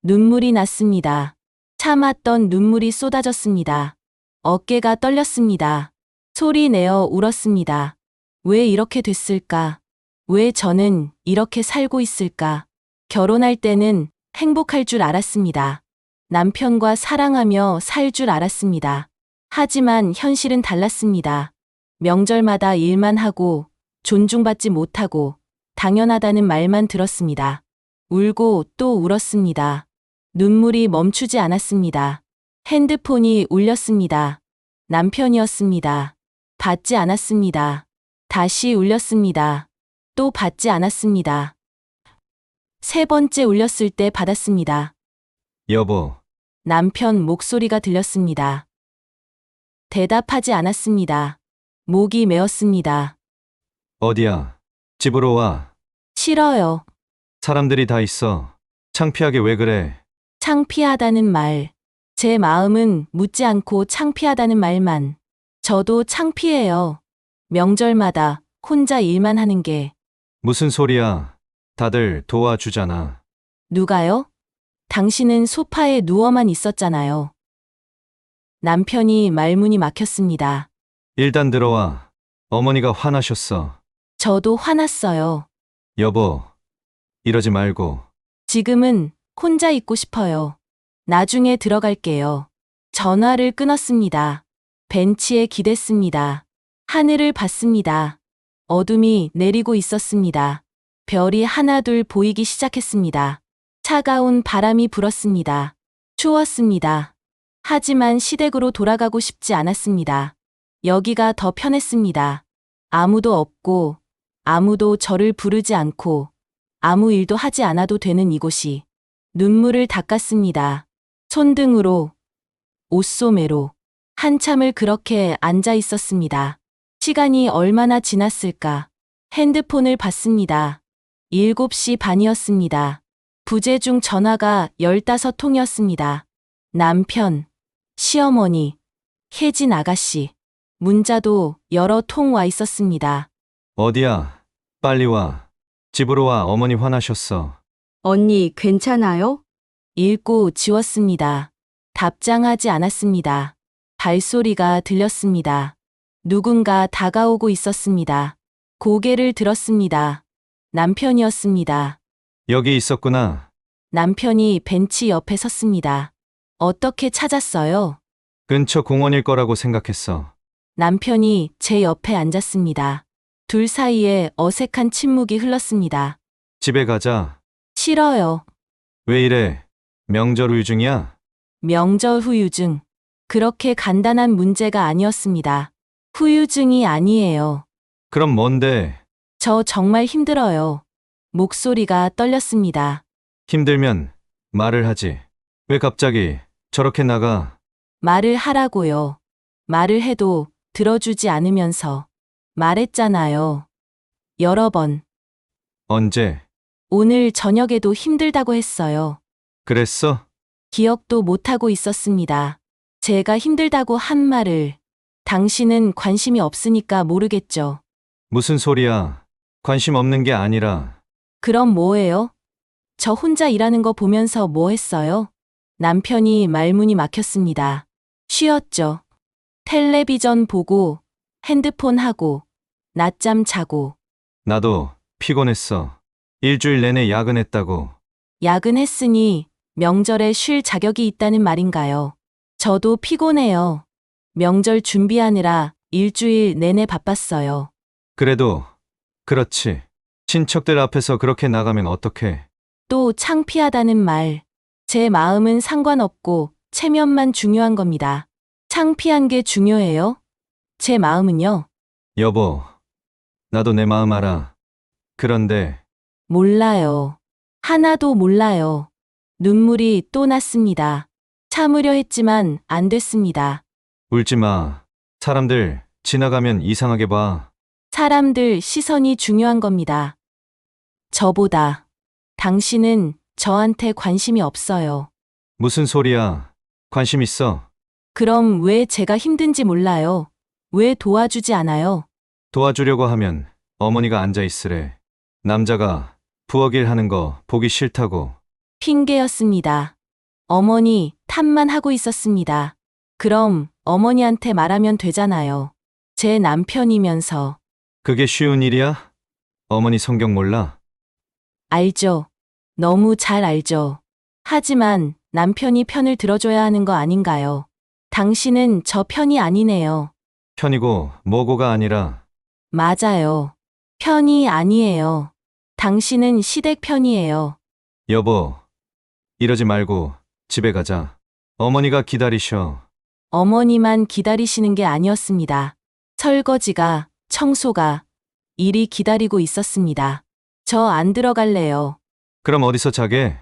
눈물이 났습니다. 참았던 눈물이 쏟아졌습니다. 어깨가 떨렸습니다. 소리 내어 울었습니다. 왜 이렇게 됐을까? 왜 저는 이렇게 살고 있을까? 결혼할 때는 행복할 줄 알았습니다. 남편과 사랑하며 살 줄 알았습니다. 하지만 현실은 달랐습니다. 명절마다 일만 하고 존중받지 못하고 당연하다는 말만 들었습니다. 울고 또 울었습니다. 눈물이 멈추지 않았습니다. 핸드폰이 울렸습니다. 남편이었습니다. 받지 않았습니다. 다시 울렸습니다. 또 받지 않았습니다. 세 번째 울렸을 때 받았습니다.
여보,
남편 목소리가 들렸습니다. 대답하지 않았습니다. 목이 메었습니다.
어디야? 집으로 와.
싫어요.
사람들이 다 있어. 창피하게 왜 그래?
창피하다는 말. 제 마음은 묻지 않고 창피하다는 말만. 저도 창피해요. 명절마다 혼자 일만 하는 게.
무슨 소리야? 다들 도와주잖아.
누가요? 당신은 소파에 누워만 있었잖아요. 남편이 말문이 막혔습니다.
일단 들어와. 어머니가 화나셨어.
저도 화났어요.
여보, 이러지 말고.
지금은 혼자 있고 싶어요. 나중에 들어갈게요. 전화를 끊었습니다. 벤치에 기댔습니다. 하늘을 봤습니다. 어둠이 내리고 있었습니다. 별이 하나둘 보이기 시작했습니다. 차가운 바람이 불었습니다. 추웠습니다. 하지만 시댁으로 돌아가고 싶지 않았습니다. 여기가 더 편했습니다. 아무도 없고, 아무도 저를 부르지 않고, 아무 일도 하지 않아도 되는 이곳이. 눈물을 닦았습니다. 손등으로, 옷소매로. 한참을 그렇게 앉아 있었습니다. 시간이 얼마나 지났을까? 핸드폰을 봤습니다. 7시 반이었습니다. 부재중 전화가 15통이었습니다. 남편, 시어머니, 혜진 아가씨. 문자도 여러 통 와 있었습니다.
어디야? 빨리 와. 집으로 와. 어머니 화나셨어.
언니, 괜찮아요?
읽고 지웠습니다. 답장하지 않았습니다. 발소리가 들렸습니다. 누군가 다가오고 있었습니다. 고개를 들었습니다. 남편이었습니다.
여기 있었구나.
남편이 벤치 옆에 섰습니다. 어떻게 찾았어요?
근처 공원일 거라고 생각했어.
남편이 제 옆에 앉았습니다. 둘 사이에 어색한 침묵이 흘렀습니다.
집에 가자.
싫어요.
왜 이래? 명절 후유증이야?
명절 후유증. 그렇게 간단한 문제가 아니었습니다. 후유증이 아니에요.
그럼 뭔데?
저 정말 힘들어요. 목소리가 떨렸습니다.
힘들면 말을 하지. 왜 갑자기 저렇게 나가?
말을 하라고요. 말을 해도 들어주지 않으면서. 말했잖아요. 여러 번.
언제?
오늘 저녁에도 힘들다고 했어요.
그랬어?
기억도 못하고 있었습니다. 제가 힘들다고 한 말을. 당신은 관심이 없으니까 모르겠죠.
무슨 소리야? 관심 없는 게 아니라
그럼 뭐예요? 저 혼자 일하는 거 보면서 뭐 했어요? 남편이 말문이 막혔습니다. 쉬었죠. 텔레비전 보고, 핸드폰 하고, 낮잠 자고,
나도 피곤했어. 일주일 내내 야근했다고.
야근했으니 명절에 쉴 자격이 있다는 말인가요? 저도 피곤해요. 명절 준비하느라 일주일 내내 바빴어요.
그래도 그렇지. 친척들 앞에서 그렇게 나가면 어떡해.
또 창피하다는 말. 제 마음은 상관없고 체면만 중요한 겁니다. 창피한 게 중요해요? 제 마음은요?
여보, 나도 내 마음 알아. 그런데
몰라요. 하나도 몰라요. 눈물이 또 났습니다. 참으려 했지만 안 됐습니다.
울지 마. 사람들 지나가면 이상하게 봐.
사람들 시선이 중요한 겁니다. 저보다. 당신은 저한테 관심이 없어요.
무슨 소리야? 관심 있어.
그럼 왜 제가 힘든지 몰라요? 왜 도와주지 않아요?
도와주려고 하면 어머니가 앉아 있으래. 남자가 부엌 일 하는 거 보기 싫다고.
핑계였습니다. 어머니 탓만 하고 있었습니다. 그럼 어머니한테 말하면 되잖아요. 제 남편이면서.
그게 쉬운 일이야? 어머니 성경 몰라?
알죠. 너무 잘 알죠. 하지만 남편이 편을 들어줘야 하는 거 아닌가요? 당신은 저 편이 아니네요.
편이고 뭐고가 아니라
맞아요. 편이 아니에요. 당신은 시댁 편이에요.
여보, 이러지 말고 집에 가자. 어머니가 기다리셔.
어머니만 기다리시는 게 아니었습니다. 설거지가, 청소가, 일이 기다리고 있었습니다. 저 안 들어갈래요.
그럼 어디서 자게?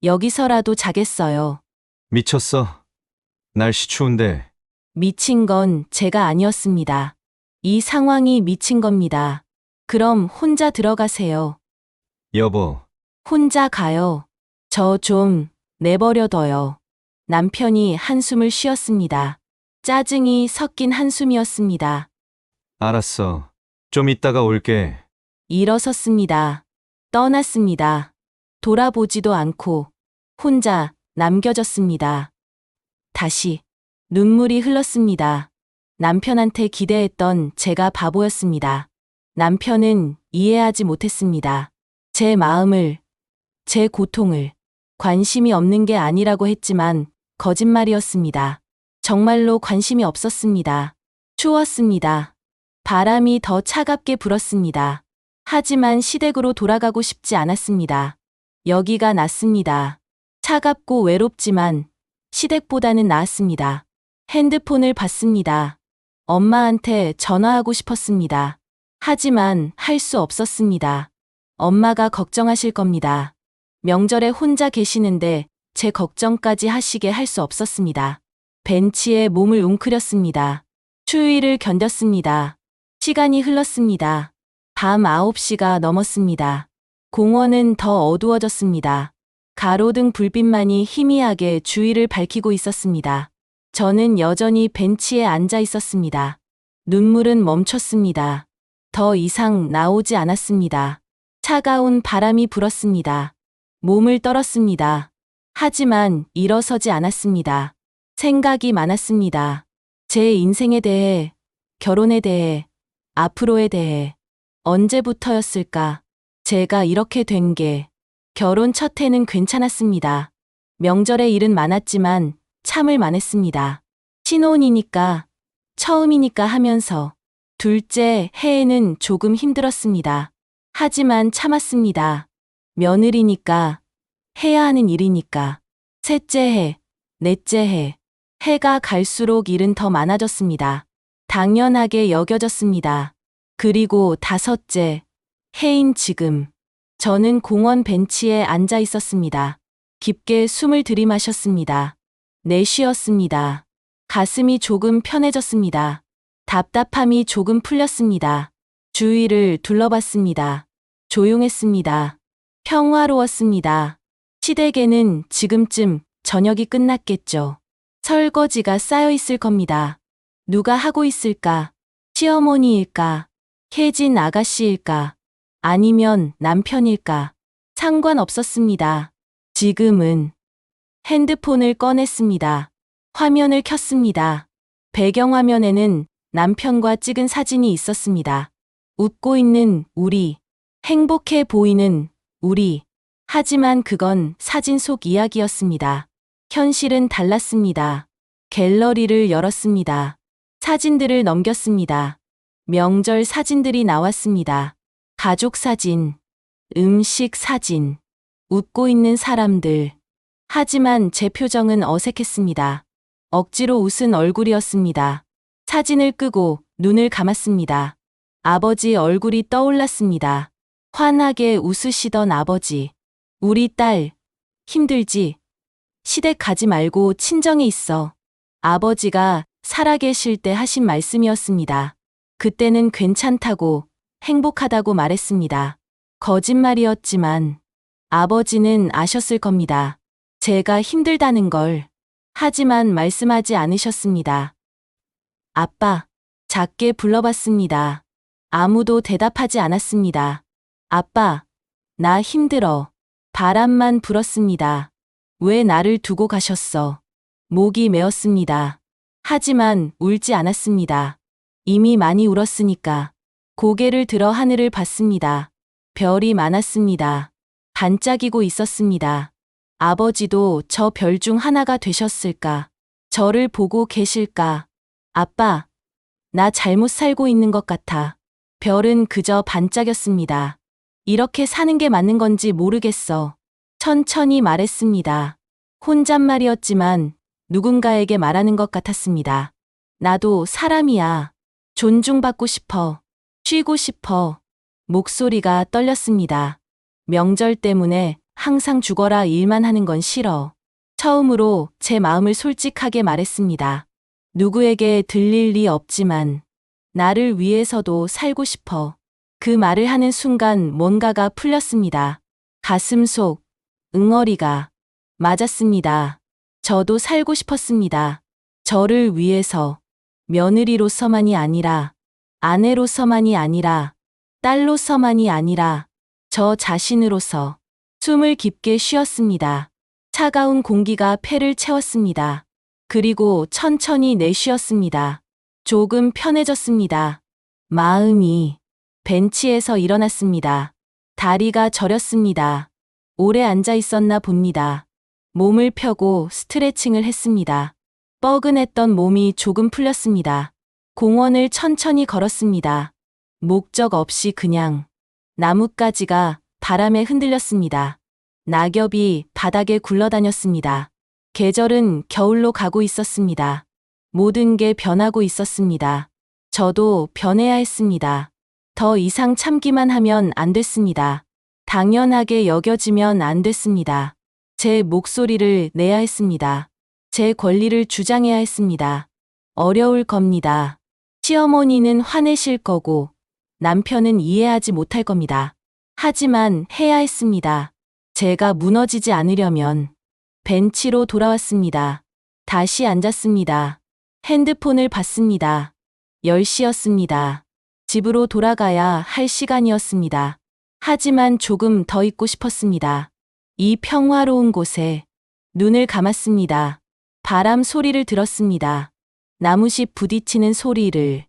여기서라도 자겠어요.
미쳤어. 날씨 추운데.
미친 건 제가 아니었습니다. 이 상황이 미친 겁니다. 그럼 혼자 들어가세요.
여보,
혼자 가요. 저 좀 내버려둬요. 남편이 한숨을 쉬었습니다. 짜증이 섞인 한숨이었습니다.
알았어. 좀 이따가 올게.
일어섰습니다. 떠났습니다. 돌아보지도 않고 혼자 남겨졌습니다. 다시 눈물이 흘렀습니다. 남편한테 기대했던 제가 바보였습니다. 남편은 이해하지 못했습니다. 제 마음을, 제 고통을 관심이 없는 게 아니라고 했지만 거짓말이었습니다. 정말로 관심이 없었습니다. 추웠습니다. 바람이 더 차갑게 불었습니다. 하지만 시댁으로 돌아가고 싶지 않았습니다. 여기가 낫습니다. 차갑고 외롭지만 시댁보다는 나았습니다. 핸드폰을 봤습니다. 엄마한테 전화하고 싶었습니다. 하지만 할 수 없었습니다. 엄마가 걱정하실 겁니다. 명절에 혼자 계시는데 제 걱정까지 하시게 할 수 없었습니다. 벤치에 몸을 웅크렸습니다. 추위를 견뎠습니다. 시간이 흘렀습니다. 밤 9시가 넘었습니다. 공원은 더 어두워졌습니다. 가로등 불빛만이 희미하게 주위를 밝히고 있었습니다. 저는 여전히 벤치에 앉아 있었습니다. 눈물은 멈췄습니다. 더 이상 나오지 않았습니다. 차가운 바람이 불었습니다. 몸을 떨었습니다. 하지만 일어서지 않았습니다. 생각이 많았습니다. 제 인생에 대해, 결혼에 대해, 앞으로에 대해. 언제부터였을까? 제가 이렇게 된 게. 결혼 첫 해는 괜찮았습니다. 명절에 일은 많았지만 참을 만했습니다. 신혼이니까, 처음이니까 하면서. 둘째 해에는 조금 힘들었습니다. 하지만 참았습니다. 며느리니까, 해야 하는 일이니까. 셋째 해, 넷째 해. 해가 갈수록 일은 더 많아졌습니다. 당연하게 여겨졌습니다. 그리고 다섯째 해인 지금. 저는 공원 벤치에 앉아 있었습니다. 깊게 숨을 들이마셨습니다. 내쉬었습니다. 가슴이 조금 편해졌습니다. 답답함이 조금 풀렸습니다. 주위를 둘러봤습니다. 조용했습니다. 평화로웠습니다. 시댁에는 지금쯤 저녁이 끝났겠죠. 설거지가 쌓여 있을 겁니다. 누가 하고 있을까? 시어머니일까? 혜진 아가씨일까? 아니면 남편일까? 상관없었습니다. 지금은 핸드폰을 꺼냈습니다. 화면을 켰습니다. 배경화면에는 남편과 찍은 사진이 있었습니다. 웃고 있는 우리, 행복해 보이는 우리. 하지만 그건 사진 속 이야기였습니다. 현실은 달랐습니다. 갤러리를 열었습니다. 사진들을 넘겼습니다. 명절 사진들이 나왔습니다. 가족 사진, 음식 사진, 웃고 있는 사람들. 하지만 제 표정은 어색했습니다. 억지로 웃은 얼굴이었습니다. 사진을 끄고 눈을 감았습니다. 아버지 얼굴이 떠올랐습니다. 환하게 웃으시던 아버지. 우리 딸, 힘들지? 시댁 가지 말고 친정에 있어. 아버지가 살아계실 때 하신 말씀이었습니다. 그때는 괜찮다고, 행복하다고 말했습니다. 거짓말이었지만 아버지는 아셨을 겁니다. 제가 힘들다는 걸. 하지만 말씀하지 않으셨습니다. 아빠, 작게 불러봤습니다. 아무도 대답하지 않았습니다. 아빠, 나 힘들어. 바람만 불었습니다. 왜 나를 두고 가셨어? 목이 메었습니다. 하지만 울지 않았습니다. 이미 많이 울었으니까. 고개를 들어 하늘을 봤습니다. 별이 많았습니다. 반짝이고 있었습니다. 아버지도 저 별 중 하나가 되셨을까? 저를 보고 계실까? 아빠, 나 잘못 살고 있는 것 같아. 별은 그저 반짝였습니다. 이렇게 사는 게 맞는 건지 모르겠어. 천천히 말했습니다. 혼잣말이었지만 누군가에게 말하는 것 같았습니다. 나도 사람이야. 존중받고 싶어. 쉬고 싶어. 목소리가 떨렸습니다. 명절 때문에 항상 죽어라 일만 하는 건 싫어. 처음으로 제 마음을 솔직하게 말했습니다. 누구에게 들릴 리 없지만 나를 위해서도 살고 싶어. 그 말을 하는 순간 뭔가가 풀렸습니다. 가슴 속 응어리가 맞았습니다. 저도 살고 싶었습니다. 저를 위해서 며느리로서만이 아니라 아내로서만이 아니라 딸로서만이 아니라 저 자신으로서 숨을 깊게 쉬었습니다. 차가운 공기가 폐를 채웠습니다. 그리고 천천히 내쉬었습니다. 조금 편해졌습니다. 마음이 벤치에서 일어났습니다. 다리가 저렸습니다. 오래 앉아 있었나 봅니다. 몸을 펴고 스트레칭을 했습니다. 뻐근했던 몸이 조금 풀렸습니다. 공원을 천천히 걸었습니다. 목적 없이 그냥 나뭇가지가 바람에 흔들렸습니다. 낙엽이 바닥에 굴러다녔습니다. 계절은 겨울로 가고 있었습니다. 모든 게 변하고 있었습니다. 저도 변해야 했습니다. 더 이상 참기만 하면 안 됐습니다. 당연하게 여겨지면 안 됐습니다. 제 목소리를 내야 했습니다. 제 권리를 주장해야 했습니다. 어려울 겁니다. 시어머니는 화내실 거고 남편은 이해하지 못할 겁니다. 하지만 해야 했습니다. 제가 무너지지 않으려면 벤치로 돌아왔습니다. 다시 앉았습니다. 핸드폰을 봤습니다. 10시였습니다. 집으로 돌아가야 할 시간이었습니다. 하지만 조금 더 있고 싶었습니다. 이 평화로운 곳에 눈을 감았습니다. 바람 소리를 들었습니다. 나무잎 부딪히는 소리를.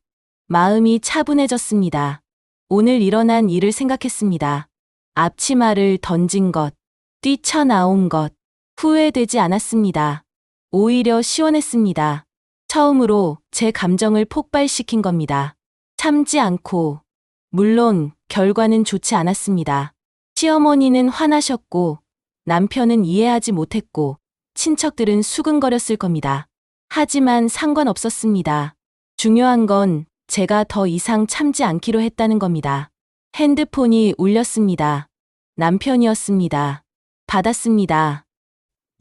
마음이 차분해졌습니다. 오늘 일어난 일을 생각했습니다. 앞치마를 던진 것, 뛰쳐나온 것, 후회되지 않았습니다. 오히려 시원했습니다. 처음으로 제 감정을 폭발시킨 겁니다. 참지 않고, 물론 결과는 좋지 않았습니다. 시어머니는 화나셨고, 남편은 이해하지 못했고, 친척들은 수근거렸을 겁니다. 하지만 상관없었습니다. 중요한 건 제가 더 이상 참지 않기로 했다는 겁니다. 핸드폰이 울렸습니다. 남편이었습니다. 받았습니다.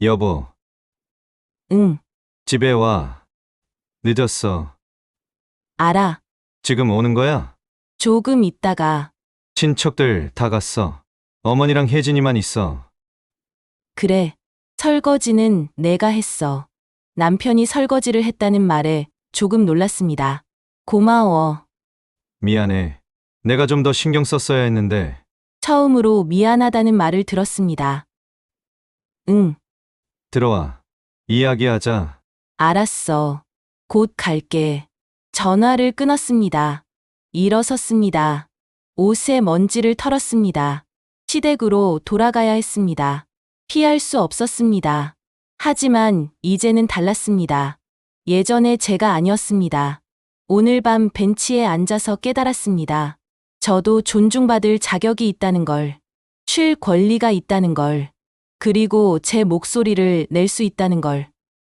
여보,
응,
집에 와. 늦었어.
알아.
지금 오는 거야?
조금 있다가.
친척들 다 갔어. 어머니랑 혜진이만 있어.
그래. 설거지는 내가 했어. 남편이 설거지를 했다는 말에 조금 놀랐습니다. 고마워.
미안해. 내가 좀 더 신경 썼어야 했는데.
처음으로 미안하다는 말을 들었습니다. 응,
들어와. 이야기하자.
알았어. 곧 갈게. 전화를 끊었습니다. 일어섰습니다. 옷에 먼지를 털었습니다. 시댁으로 돌아가야 했습니다. 피할 수 없었습니다. 하지만 이제는 달랐습니다. 예전의 제가 아니었습니다. 오늘 밤 벤치에 앉아서 깨달았습니다. 저도 존중받을 자격이 있다는 걸, 쉴 권리가 있다는 걸, 그리고 제 목소리를 낼 수 있다는 걸.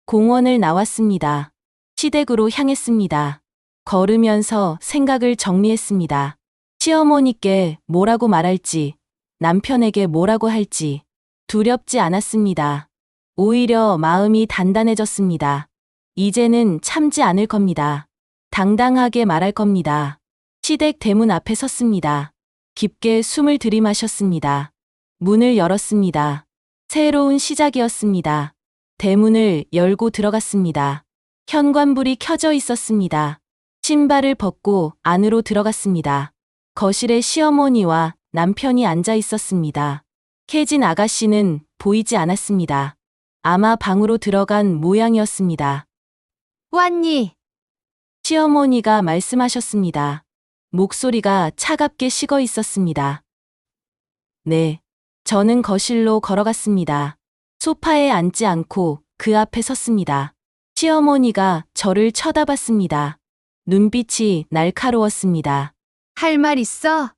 공원을 나왔습니다. 시댁으로 향했습니다. 걸으면서 생각을 정리했습니다. 시어머니께 뭐라고 말할지, 남편에게 뭐라고 할지 두렵지 않았습니다. 오히려 마음이 단단해졌습니다. 이제는 참지 않을 겁니다. 당당하게 말할 겁니다. 시댁 대문 앞에 섰습니다. 깊게 숨을 들이마셨습니다. 문을 열었습니다. 새로운 시작이었습니다. 대문을 열고 들어갔습니다. 현관불이 켜져 있었습니다. 신발을 벗고 안으로 들어갔습니다. 거실에 시어머니와 남편이 앉아 있었습니다. 혜진 아가씨는 보이지 않았습니다. 아마 방으로 들어간 모양이었습니다.
왔니?
시어머니가 말씀하셨습니다. 목소리가 차갑게 식어 있었습니다. 네. 저는 거실로 걸어갔습니다. 소파에 앉지 않고 그 앞에 섰습니다. 시어머니가 저를 쳐다봤습니다. 눈빛이 날카로웠습니다.
할 말 있어?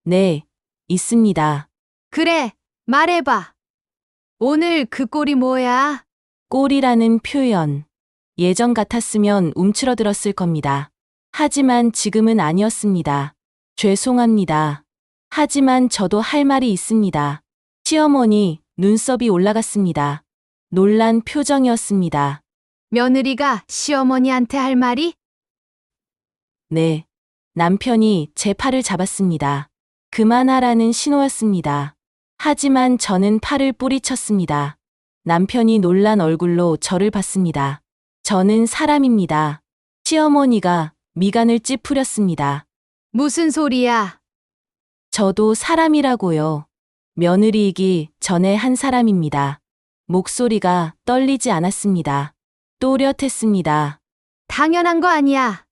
네, 있습니다.
그래, 말해봐. 오늘 그 꼴이 뭐야?
꼴이라는 표현. 예전 같았으면 움츠러들었을 겁니다. 하지만 지금은 아니었습니다. 죄송합니다. 하지만 저도 할 말이 있습니다. 시어머니 눈썹이 올라갔습니다. 놀란 표정이었습니다.
며느리가 시어머니한테 할 말이?
네. 남편이 제 팔을 잡았습니다. 그만하라는 신호였습니다. 하지만 저는 팔을 뿌리쳤습니다. 남편이 놀란 얼굴로 저를 봤습니다. 저는 사람입니다. 시어머니가 미간을 찌푸렸습니다.
무슨 소리야?
저도 사람이라고요. 며느리이기 전에 한 사람입니다. 목소리가 떨리지 않았습니다. 또렷했습니다.
당연한 거 아니야.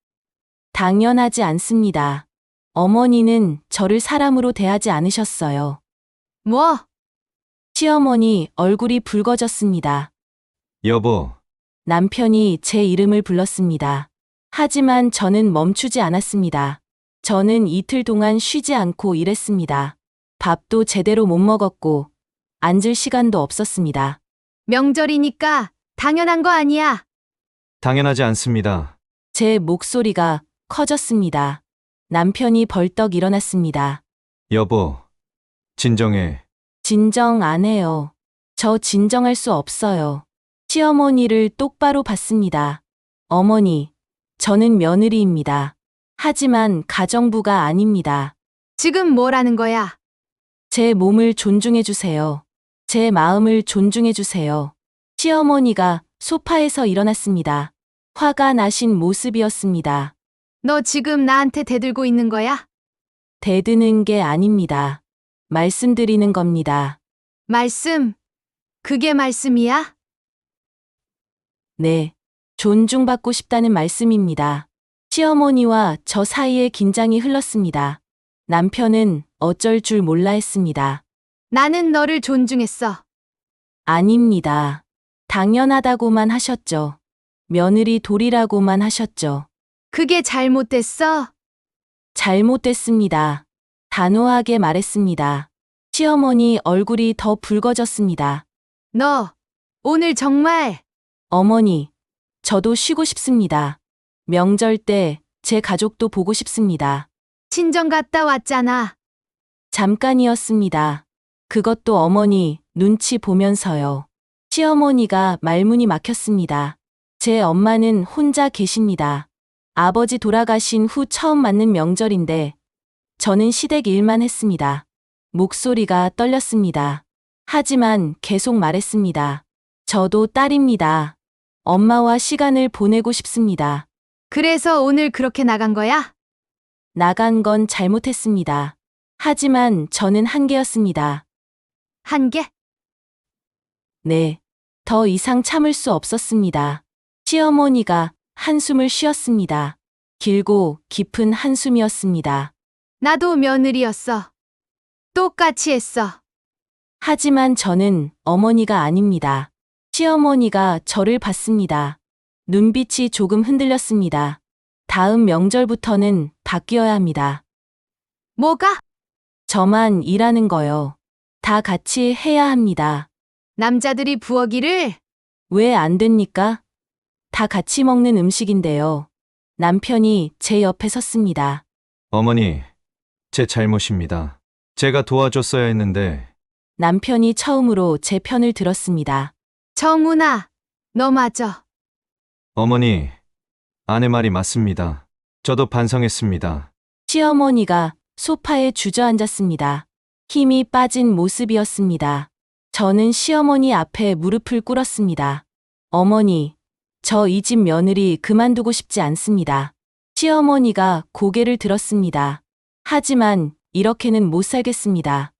당연하지 않습니다. 어머니는 저를 사람으로 대하지 않으셨어요.
뭐?
시어머니 얼굴이 붉어졌습니다.
여보,
남편이 제 이름을 불렀습니다. 하지만 저는 멈추지 않았습니다. 저는 이틀 동안 쉬지 않고 일했습니다. 밥도 제대로 못 먹었고 앉을 시간도 없었습니다.
명절이니까 당연한 거 아니야.
당연하지 않습니다.
제 목소리가 커졌습니다. 남편이 벌떡 일어났습니다.
여보, 진정해.
진정 안 해요. 저 진정할 수 없어요. 시어머니를 똑바로 봤습니다. 어머니, 저는 며느리입니다. 하지만 가정부가 아닙니다.
지금 뭐라는 거야?
제 몸을 존중해 주세요. 제 마음을 존중해 주세요. 시어머니가 소파에서 일어났습니다. 화가 나신 모습이었습니다.
너 지금 나한테 대들고 있는 거야?
대드는 게 아닙니다. 말씀드리는 겁니다.
말씀? 그게 말씀이야?
네. 존중받고 싶다는 말씀입니다. 시어머니와 저 사이에 긴장이 흘렀습니다. 남편은 어쩔 줄 몰라 했습니다.
나는 너를 존중했어.
아닙니다. 당연하다고만 하셨죠. 며느리 돌이라고만 하셨죠.
그게 잘못됐어?
잘못됐습니다. 단호하게 말했습니다. 시어머니 얼굴이 더 붉어졌습니다.
너, 오늘 정말
어머니, 저도 쉬고 싶습니다. 명절 때 제 가족도 보고 싶습니다.
친정 갔다 왔잖아.
잠깐이었습니다. 그것도 어머니 눈치 보면서요. 시어머니가 말문이 막혔습니다. 제 엄마는 혼자 계십니다. 아버지 돌아가신 후 처음 맞는 명절인데 저는 시댁 일만 했습니다. 목소리가 떨렸습니다. 하지만 계속 말했습니다. 저도 딸입니다. 엄마와 시간을 보내고 싶습니다.
그래서 오늘 그렇게 나간 거야?
나간 건 잘못했습니다. 하지만 저는 한계였습니다.
한 개?
네. 더 이상 참을 수 없었습니다. 시어머니가 한숨을 쉬었습니다. 길고 깊은 한숨이었습니다.
나도 며느리였어. 똑같이 했어.
하지만 저는 어머니가 아닙니다. 시어머니가 저를 봤습니다. 눈빛이 조금 흔들렸습니다. 다음 명절부터는 바뀌어야 합니다.
뭐가?
저만 일하는 거요. 다 같이 해야 합니다.
남자들이 부엌일을?
왜 안 됩니까? 다 같이 먹는 음식인데요. 남편이 제 옆에 섰습니다.
어머니, 제 잘못입니다. 제가 도와줬어야 했는데
남편이 처음으로 제 편을 들었습니다.
정훈아, 너 맞아.
어머니, 아내 말이 맞습니다. 저도 반성했습니다.
시어머니가 소파에 주저앉았습니다. 힘이 빠진 모습이었습니다. 저는 시어머니 앞에 무릎을 꿇었습니다. 어머니, 저 이 집 며느리 그만두고 싶지 않습니다. 시어머니가 고개를 들었습니다. 하지만 이렇게는 못 살겠습니다.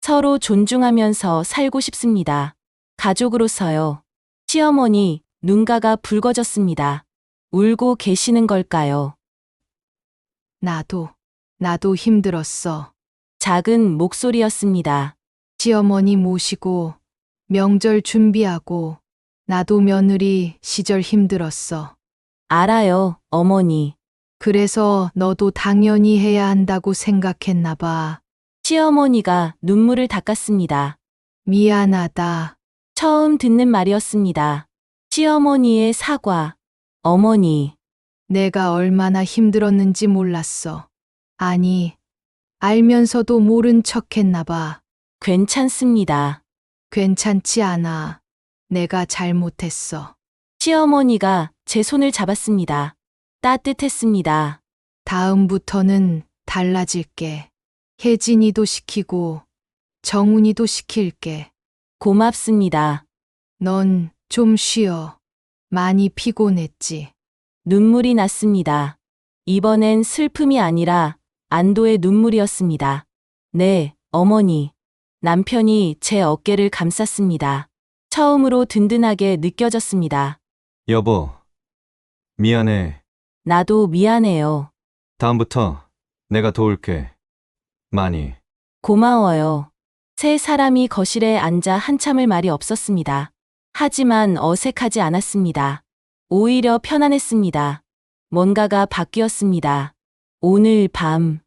서로 존중하면서 살고 싶습니다. 가족으로서요. 시어머니, 눈가가 붉어졌습니다. 울고 계시는 걸까요?
나도 힘들었어.
작은 목소리였습니다.
시어머니 모시고 명절 준비하고 나도 며느리 시절 힘들었어.
알아요, 어머니.
그래서 너도 당연히 해야 한다고 생각했나 봐.
시어머니가 눈물을 닦았습니다.
미안하다.
처음 듣는 말이었습니다. 시어머니의 사과. 어머니,
내가 얼마나 힘들었는지 몰랐어. 아니, 알면서도 모른 척 했나 봐.
괜찮습니다.
괜찮지 않아. 내가 잘못했어.
시어머니가 제 손을 잡았습니다. 따뜻했습니다.
다음부터는 달라질게. 혜진이도 시키고 정훈이도 시킬게.
고맙습니다.
넌 좀 쉬어. 많이 피곤했지.
눈물이 났습니다. 이번엔 슬픔이 아니라 안도의 눈물이었습니다. 네, 어머니. 남편이 제 어깨를 감쌌습니다. 처음으로 든든하게 느껴졌습니다.
여보, 미안해.
나도 미안해요.
다음부터 내가 도울게. 많이.
고마워요. 세 사람이 거실에 앉아 한참을 말이 없었습니다. 하지만 어색하지 않았습니다. 오히려 편안했습니다. 뭔가가 바뀌었습니다. 오늘 밤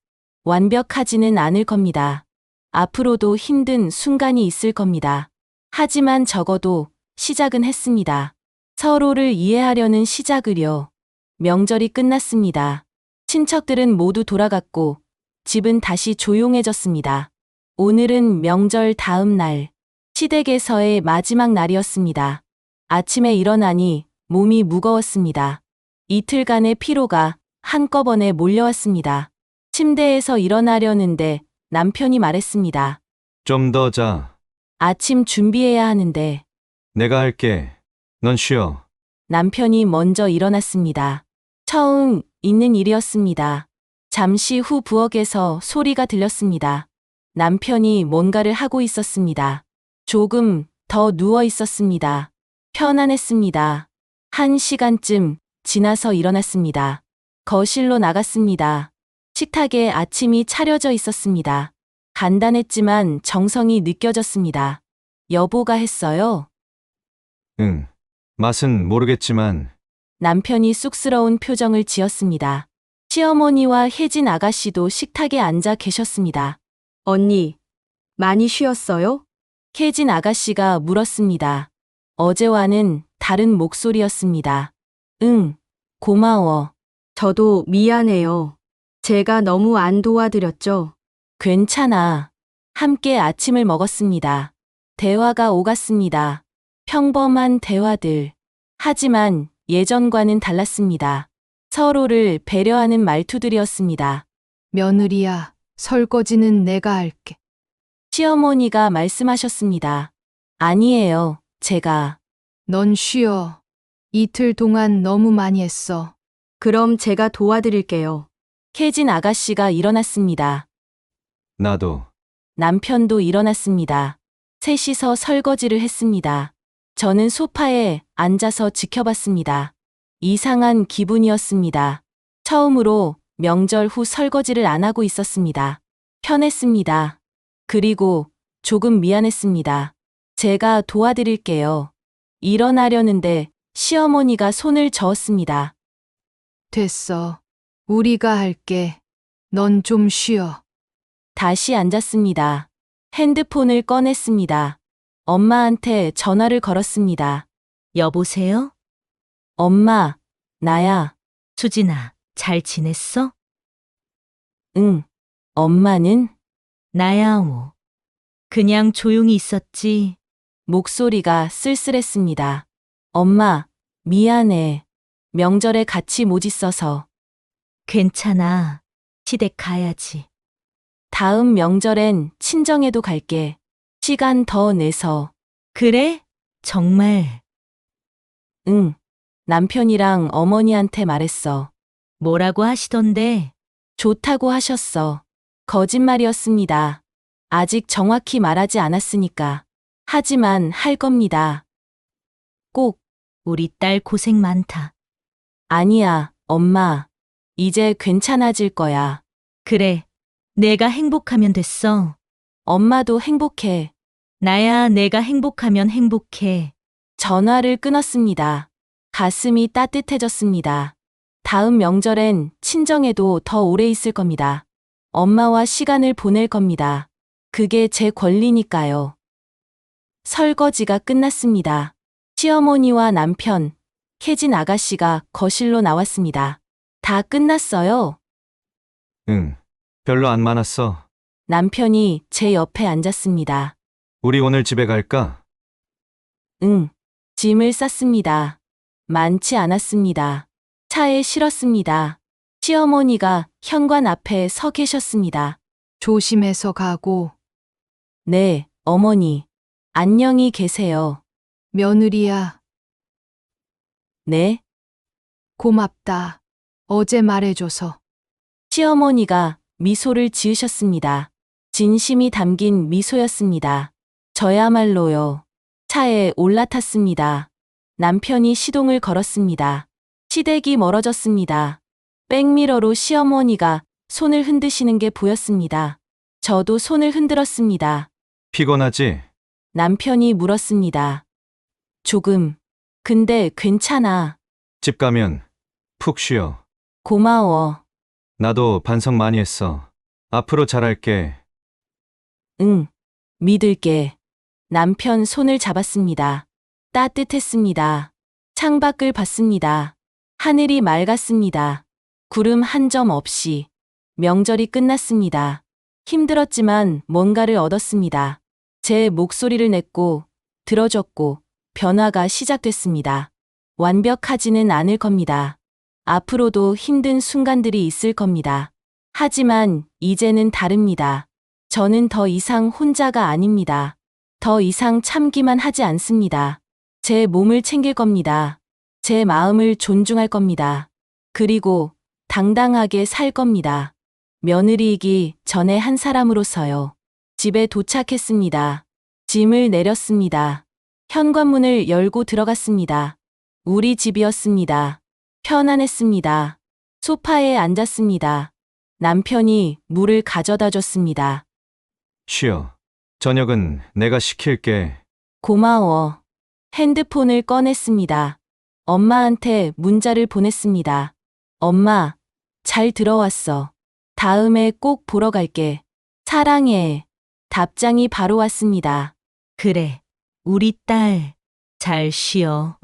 완벽하지는 않을 겁니다. 앞으로도 힘든 순간이 있을 겁니다. 하지만 적어도 시작은 했습니다. 서로를 이해하려는 시작을요. 명절이 끝났습니다. 친척들은 모두 돌아갔고 집은 다시 조용해졌습니다. 오늘은 명절 다음 날, 시댁에서의 마지막 날이었습니다. 아침에 일어나니 몸이 무거웠습니다. 이틀간의 피로가 한꺼번에 몰려왔습니다. 침대에서 일어나려는데 남편이 말했습니다.
좀 더 자.
아침 준비해야 하는데.
내가 할게. 넌 쉬어.
남편이 먼저 일어났습니다. 처음 있는 일이었습니다. 잠시 후 부엌에서 소리가 들렸습니다. 남편이 뭔가를 하고 있었습니다. 조금 더 누워 있었습니다. 편안했습니다. 1시간쯤 지나서 일어났습니다. 거실로 나갔습니다. 식탁에 아침이 차려져 있었습니다. 간단했지만 정성이 느껴졌습니다. 여보가 했어요.
응. 맛은 모르겠지만
남편이 쑥스러운 표정을 지었습니다. 시어머니와 혜진 아가씨도 식탁에 앉아 계셨습니다.
언니, 많이 쉬었어요?
혜진 아가씨가 물었습니다. 어제와는 다른 목소리였습니다. 응, 고마워.
저도 미안해요. 제가 너무 안 도와드렸죠?
괜찮아. 함께 아침을 먹었습니다. 대화가 오갔습니다. 평범한 대화들. 하지만 예전과는 달랐습니다. 서로를 배려하는 말투들이었습니다.
며느리야, 설거지는 내가 할게.
시어머니가 말씀하셨습니다. 아니에요, 제가.
넌 쉬어. 이틀 동안 너무 많이 했어.
그럼 제가 도와드릴게요.
혜진 아가씨가 일어났습니다.
나도.
남편도 일어났습니다. 셋이서 설거지를 했습니다. 저는 소파에 앉아서 지켜봤습니다. 이상한 기분이었습니다. 처음으로 명절 후 설거지를 안 하고 있었습니다. 편했습니다. 그리고 조금 미안했습니다. 제가 도와드릴게요. 일어나려는데 시어머니가 손을 저었습니다.
됐어. 우리가 할게. 넌 좀 쉬어.
다시 앉았습니다. 핸드폰을 꺼냈습니다. 엄마한테 전화를 걸었습니다.
여보세요?
엄마, 나야.
수진아, 잘 지냈어?
응. 엄마는?
나야, 그냥 조용히 있었지.
목소리가 쓸쓸했습니다. 엄마, 미안해. 명절에 같이 못 있어서.
괜찮아. 시댁 가야지.
다음 명절엔 친정에도 갈게. 시간 더 내서.
그래? 정말.
응. 남편이랑 어머니한테 말했어.
뭐라고 하시던데?
좋다고 하셨어. 거짓말이었습니다. 아직 정확히 말하지 않았으니까. 하지만 할 겁니다. 꼭.
우리 딸 고생 많다.
아니야, 엄마. 이제 괜찮아질 거야.
그래. 내가 행복하면 됐어.
엄마도 행복해.
나야 내가 행복하면 행복해.
전화를 끊었습니다. 가슴이 따뜻해졌습니다. 다음 명절엔 친정에도 더 오래 있을 겁니다. 엄마와 시간을 보낼 겁니다. 그게 제 권리니까요. 설거지가 끝났습니다. 시어머니와 남편, 혜진 아가씨가 거실로 나왔습니다. 다 끝났어요.
응. 별로 안 많았어.
남편이 제 옆에 앉았습니다.
우리 오늘 집에 갈까?
응. 짐을 쌌습니다. 많지 않았습니다. 차에 실었습니다. 시어머니가 현관 앞에 서 계셨습니다.
조심해서 가고.
네, 어머니. 안녕히 계세요.
며느리야,
네,
고맙다. 어제 말해줘서.
시어머니가 미소를 지으셨습니다. 진심이 담긴 미소였습니다. 저야말로요. 차에 올라탔습니다. 남편이 시동을 걸었습니다. 시댁이 멀어졌습니다. 백미러로 시어머니가 손을 흔드시는 게 보였습니다. 저도 손을 흔들었습니다.
피곤하지?
남편이 물었습니다. 조금. 근데 괜찮아.
집 가면 푹 쉬어.
고마워.
나도 반성 많이 했어. 앞으로 잘할게.
응. 믿을게. 남편 손을 잡았습니다. 따뜻했습니다. 창밖을 봤습니다. 하늘이 맑았습니다. 구름 한 점 없이. 명절이 끝났습니다. 힘들었지만 뭔가를 얻었습니다. 제 목소리를 냈고, 들어줬고, 변화가 시작됐습니다. 완벽하지는 않을 겁니다. 앞으로도 힘든 순간들이 있을 겁니다. 하지만 이제는 다릅니다. 저는 더 이상 혼자가 아닙니다. 더 이상 참기만 하지 않습니다. 제 몸을 챙길 겁니다. 제 마음을 존중할 겁니다. 그리고 당당하게 살 겁니다. 며느리이기 전에 한 사람으로서요. 집에 도착했습니다. 짐을 내렸습니다. 현관문을 열고 들어갔습니다. 우리 집이었습니다. 편안했습니다. 소파에 앉았습니다. 남편이 물을 가져다 줬습니다.
쉬어. 저녁은 내가 시킬게.
고마워. 핸드폰을 꺼냈습니다. 엄마한테 문자를 보냈습니다. 엄마, 잘 들어왔어. 다음에 꼭 보러 갈게. 사랑해. 답장이 바로 왔습니다.
그래. 우리 딸. 잘 쉬어.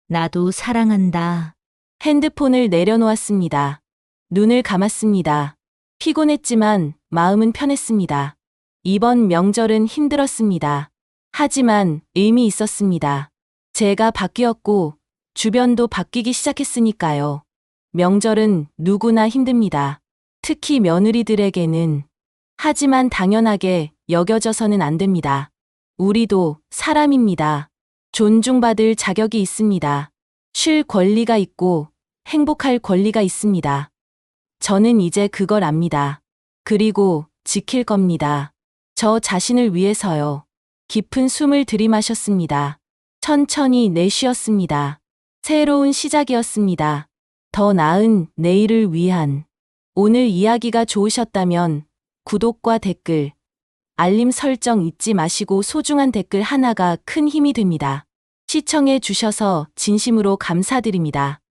나도 사랑한다.
핸드폰을 내려놓았습니다. 눈을 감았습니다. 피곤했지만 마음은 편했습니다. 이번 명절은 힘들었습니다. 하지만 의미 있었습니다. 제가 바뀌었고 주변도 바뀌기 시작했으니까요. 명절은 누구나 힘듭니다. 특히 며느리들에게는. 하지만 당연하게 여겨져서는 안 됩니다. 우리도 사람입니다. 존중받을 자격이 있습니다. 쉴 권리가 있고 행복할 권리가 있습니다. 저는 이제 그걸 압니다. 그리고 지킬 겁니다. 저 자신을 위해서요. 깊은 숨을 들이마셨습니다. 천천히 내쉬었습니다. 새로운 시작이었습니다. 더 나은 내일을 위한. 오늘 이야기가 좋으셨다면 구독과 댓글, 알림 설정 잊지 마시고 소중한 댓글 하나가 큰 힘이 됩니다. 시청해 주셔서 진심으로 감사드립니다.